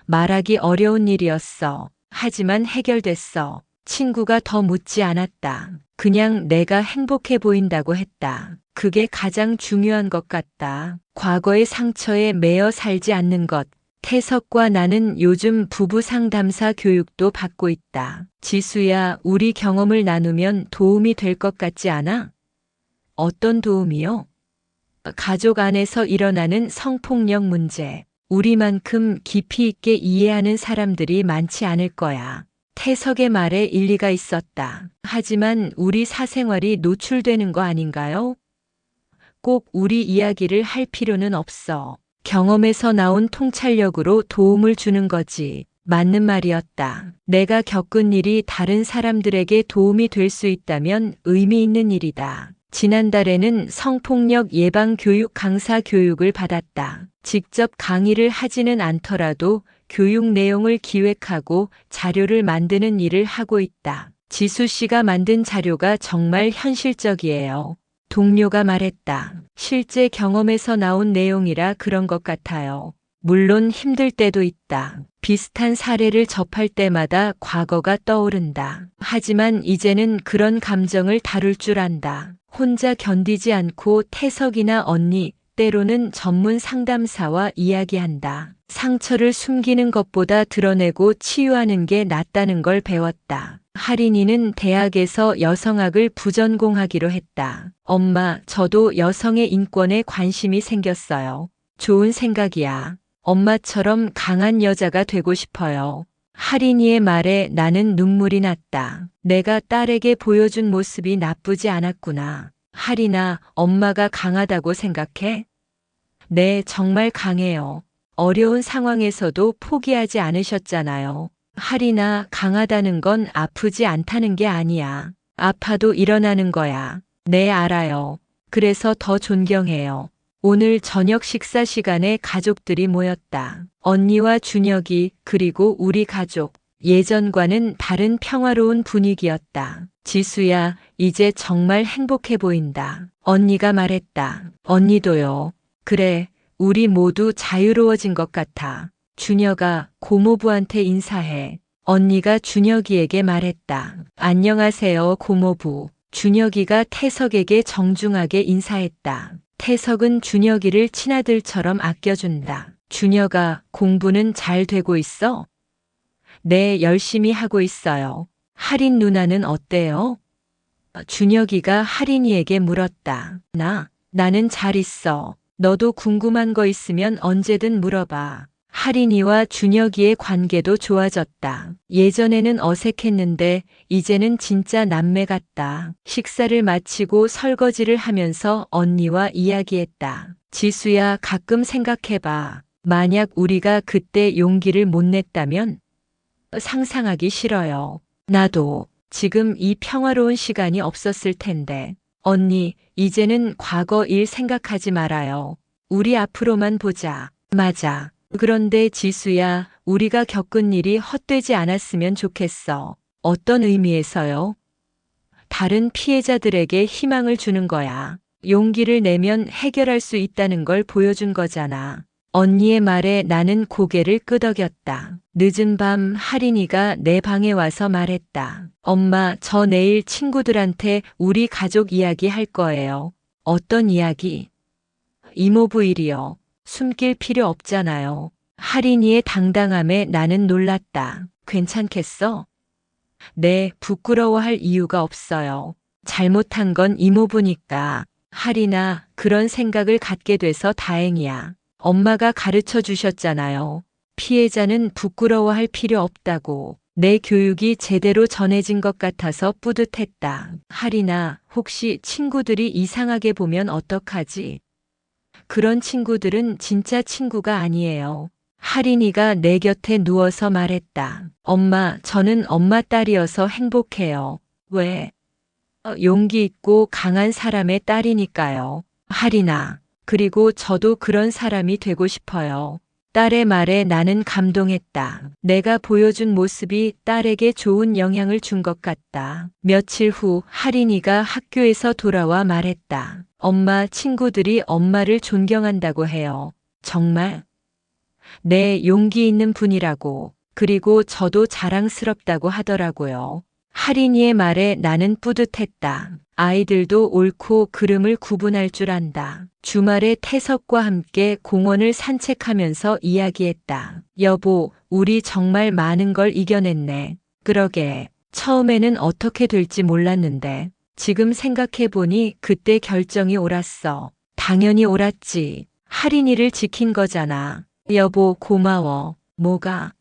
말하기 어려운 일이었어. 하지만 해결됐어. 친구가 더 묻지 않았다. 그냥 내가 행복해 보인다고 했다. 그게 가장 중요한 것 같다. 과거의 상처에 매여 살지 않는 것. 태석과 나는 요즘 부부 상담사 교육도 받고 있다. 지수야, 우리 경험을 나누면 도움이 될 것 같지 않아? 어떤 도움이요? 가족 안에서 일어나는 성폭력 문제. 우리만큼 깊이 있게 이해하는 사람들이 많지 않을 거야. 태석의 말에 일리가 있었다. 하지만 우리 사생활이 노출되는 거 아닌가요? 꼭 우리 이야기를 할 필요는 없어. 경험에서 나온 통찰력으로 도움을 주는 거지. 맞는 말이었다. 내가 겪은 일이 다른 사람들에게 도움이 될 수 있다면 의미 있는 일이다. 지난달에는 성폭력 예방 교육 강사 교육을 받았다. 직접 강의를 하지는 않더라도 교육 내용을 기획하고 자료를 만드는 일을 하고 있다. 지수 씨가 만든 자료가 정말 현실적이에요. 동료가 말했다. 실제 경험에서 나온 내용이라 그런 것 같아요. 물론 힘들 때도 있다. 비슷한 사례를 접할 때마다 과거가 떠오른다. 하지만 이제는 그런 감정을 다룰 줄 안다. 혼자 견디지 않고 태석이나 언니, 때로는 전문 상담사와 이야기한다. 상처를 숨기는 것보다 드러내고 치유하는 게 낫다는 걸 배웠다. 할인이는 대학에서 여성학을 부전공하기로 했다. 엄마, 저도 여성의 인권에 관심이 생겼어요. 좋은 생각이야. 엄마처럼 강한 여자가 되고 싶어요. 할인이의 말에 나는 눈물이 났다. 내가 딸에게 보여준 모습이 나쁘지 않았구나. 할인아, 엄마가 강하다고 생각해? 네, 정말 강해요. 어려운 상황에서도 포기하지 않으셨잖아요. 할인아, 강하다는 건 아프지 않다는 게 아니야. 아파도 일어나는 거야. 네, 알아요. 그래서 더 존경해요. 오늘 저녁 식사 시간에 가족들이 모였다. 언니와 준혁이 그리고 우리 가족. 예전과는 다른 평화로운 분위기였다. 지수야, 이제 정말 행복해 보인다. 언니가 말했다. 언니도요. 그래, 우리 모두 자유로워진 것 같아. 준혁아, 고모부한테 인사해. 언니가 준혁이에게 말했다. 안녕하세요, 고모부. 준혁이가 태석에게 정중하게 인사했다. 태석은 준혁이를 친아들처럼 아껴준다. 준혁아, 공부는 잘 되고 있어? 네, 열심히 하고 있어요. 하린 누나는 어때요? 준혁이가 하린이에게 물었다. 나는 잘 있어. 너도 궁금한 거 있으면 언제든 물어봐. 하린이와 준혁이의 관계도 좋아졌다. 예전에는 어색했는데 이제는 진짜 남매 같다. 식사를 마치고 설거지를 하면서 언니와 이야기했다. 지수야, 가끔 생각해봐. 만약 우리가 그때 용기를 못 냈다면? 상상하기 싫어요. 나도 지금 이 평화로운 시간이 없었을 텐데. 언니, 이제는 과거 일 생각하지 말아요. 우리 앞으로만 보자. 맞아. 그런데 지수야, 우리가 겪은 일이 헛되지 않았으면 좋겠어. 어떤 의미에서요? 다른 피해자들에게 희망을 주는 거야. 용기를 내면 해결할 수 있다는 걸 보여준 거잖아. 언니의 말에 나는 고개를 끄덕였다. 늦은 밤 하린이가 내 방에 와서 말했다. 엄마, 저 내일 친구들한테 우리 가족 이야기 할 거예요. 어떤 이야기? 이모부 일이요. 숨길 필요 없잖아요. 하린이의 당당함에 나는 놀랐다. 괜찮겠어? 네, 부끄러워할 이유가 없어요. 잘못한 건 이모부니까. 하린아, 그런 생각을 갖게 돼서 다행이야. 엄마가 가르쳐 주셨잖아요. 피해자는 부끄러워할 필요 없다고. 내 교육이 제대로 전해진 것 같아서 뿌듯했다. 하린아, 혹시 친구들이 이상하게 보면 어떡하지? 그런 친구들은 진짜 친구가 아니에요. 하린이가 내 곁에 누워서 말했다. 엄마, 저는 엄마 딸이어서 행복해요. 왜? 용기 있고 강한 사람의 딸이니까요. 하린아, 그리고 저도 그런 사람이 되고 싶어요. 딸의 말에 나는 감동했다. 내가 보여준 모습이 딸에게 좋은 영향을 준 것 같다. 며칠 후 하린이가 학교에서 돌아와 말했다. 엄마, 친구들이 엄마를 존경한다고 해요. 정말? 네, 용기 있는 분이라고. 그리고 저도 자랑스럽다고 하더라고요. 하린이의 말에 나는 뿌듯했다. 아이들도 옳고 그름을 구분할 줄 안다. 주말에 태석과 함께 공원을 산책하면서 이야기했다. 여보, 우리 정말 많은 걸 이겨냈네. 그러게. 처음에는 어떻게 될지 몰랐는데 지금 생각해보니 그때 결정이 옳았어. 당연히 옳았지. 하린이를 지킨 거잖아. 여보, 고마워. 뭐가?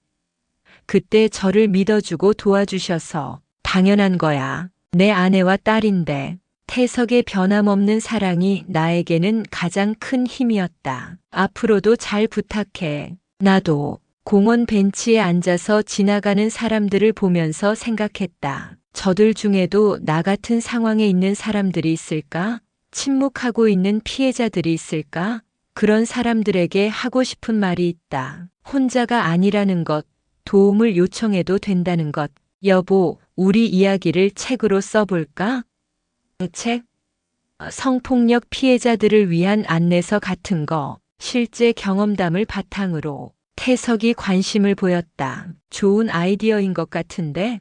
그때 저를 믿어주고 도와주셔서. 당연한 거야. 내 아내와 딸인데. 태석의 변함없는 사랑이 나에게는 가장 큰 힘이었다. 앞으로도 잘 부탁해. 나도. 공원 벤치에 앉아서 지나가는 사람들을 보면서 생각했다. 저들 중에도 나 같은 상황에 있는 사람들이 있을까? 침묵하고 있는 피해자들이 있을까? 그런 사람들에게 하고 싶은 말이 있다. 혼자가 아니라는 것, 도움을 요청해도 된다는 것. 여보, 우리 이야기를 책으로 써볼까? 책? 성폭력 피해자들을 위한 안내서 같은 거. 실제 경험담을 바탕으로. 태석이 관심을 보였다. 좋은 아이디어인 것 같은데?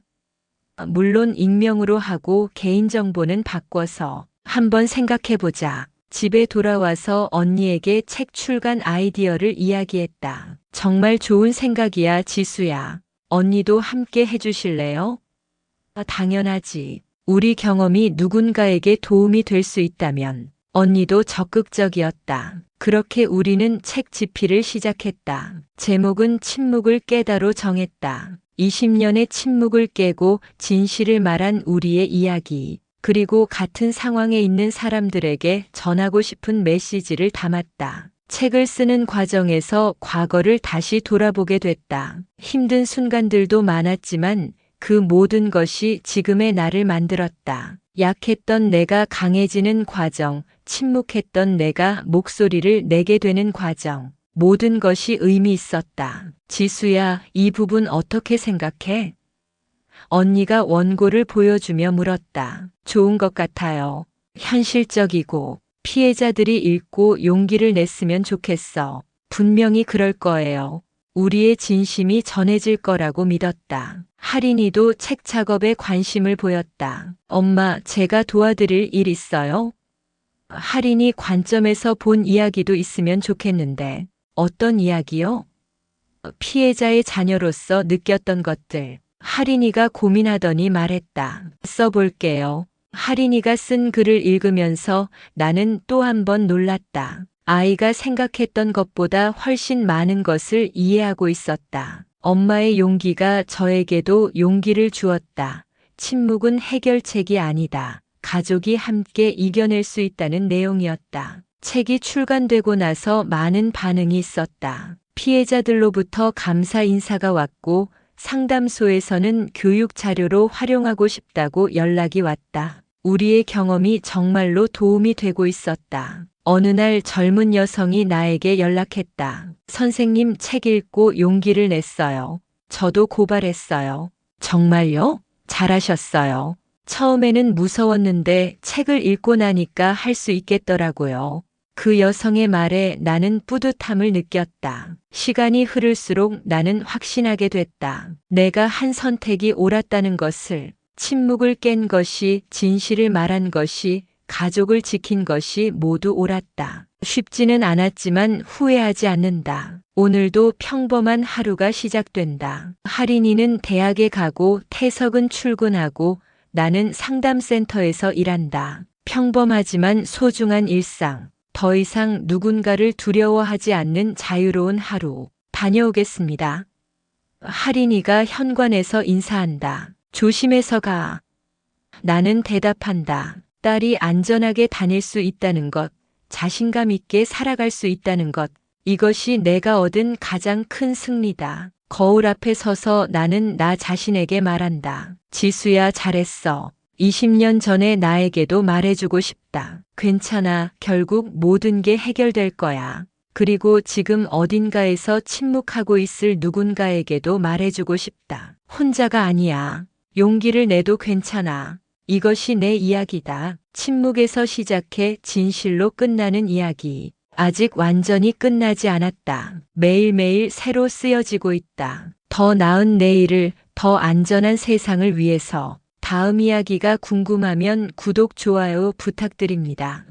물론 익명으로 하고 개인정보는 바꿔서. 한번 생각해보자. 집에 돌아와서 언니에게 책 출간 아이디어를 이야기했다. 정말 좋은 생각이야, 지수야. 언니도 함께 해주실래요? 당연하지. 우리 경험이 누군가에게 도움이 될 수 있다면. 언니도 적극적이었다. 그렇게 우리는 책 집필을 시작했다. 제목은 침묵을 깨다로 정했다. 20년의 침묵을 깨고 진실을 말한 우리의 이야기. 그리고 같은 상황에 있는 사람들에게 전하고 싶은 메시지를 담았다. 책을 쓰는 과정에서 과거를 다시 돌아보게 됐다. 힘든 순간들도 많았지만 그 모든 것이 지금의 나를 만들었다. 약했던 내가 강해지는 과정, 침묵했던 내가 목소리를 내게 되는 과정. 모든 것이 의미 있었다. 지수야, 이 부분 어떻게 생각해? 언니가 원고를 보여주며 물었다. 좋은 것 같아요. 현실적이고 피해자들이 읽고 용기를 냈으면 좋겠어. 분명히 그럴 거예요. 우리의 진심이 전해질 거라고 믿었다. 할인이도 책 작업에 관심을 보였다. 엄마, 제가 도와드릴 일 있어요? 할인이 관점에서 본 이야기도 있으면 좋겠는데. 어떤 이야기요? 피해자의 자녀로서 느꼈던 것들. 할인이가 고민하더니 말했다. 써볼게요. 할인이가 쓴 글을 읽으면서 나는 또 한 번 놀랐다. 아이가 생각했던 것보다 훨씬 많은 것을 이해하고 있었다. 엄마의 용기가 저에게도 용기를 주었다. 침묵은 해결책이 아니다. 가족이 함께 이겨낼 수 있다는 내용이었다. 책이 출간되고 나서 많은 반응이 있었다. 피해자들로부터 감사 인사가 왔고 상담소에서는 교육 자료로 활용하고 싶다고 연락이 왔다. 우리의 경험이 정말로 도움이 되고 있었다. 어느 날 젊은 여성이 나에게 연락했다. 선생님, 책 읽고 용기를 냈어요. 저도 고발했어요. 정말요? 잘하셨어요. 처음에는 무서웠는데 책을 읽고 나니까 할 수 있겠더라고요. 그 여성의 말에 나는 뿌듯함을 느꼈다. 시간이 흐를수록 나는 확신하게 됐다. 내가 한 선택이 옳았다는 것을, 침묵을 깬 것이, 진실을 말한 것이, 가족을 지킨 것이 모두 옳았다. 쉽지는 않았지만 후회하지 않는다. 오늘도 평범한 하루가 시작된다. 할인이는 대학에 가고 태석은 출근하고 나는 상담센터에서 일한다. 평범하지만 소중한 일상. 더 이상 누군가를 두려워하지 않는 자유로운 하루. 다녀오겠습니다. 할인이가 현관에서 인사한다. 조심해서 가. 나는 대답한다. 딸이 안전하게 다닐 수 있다는 것, 자신감 있게 살아갈 수 있다는 것, 이것이 내가 얻은 가장 큰 승리다. 거울 앞에 서서 나는 나 자신에게 말한다. 지수야, 잘했어. 20년 전에 나에게도 말해주고 싶다. 괜찮아. 결국 모든 게 해결될 거야. 그리고 지금 어딘가에서 침묵하고 있을 누군가에게도 말해주고 싶다. 혼자가 아니야. 용기를 내도 괜찮아. 이것이 내 이야기다. 침묵에서 시작해 진실로 끝나는 이야기. 아직 완전히 끝나지 않았다. 매일매일 새로 쓰여지고 있다. 더 나은 내일을, 더 안전한 세상을 위해서. 다음 이야기가 궁금하면 구독, 좋아요 부탁드립니다.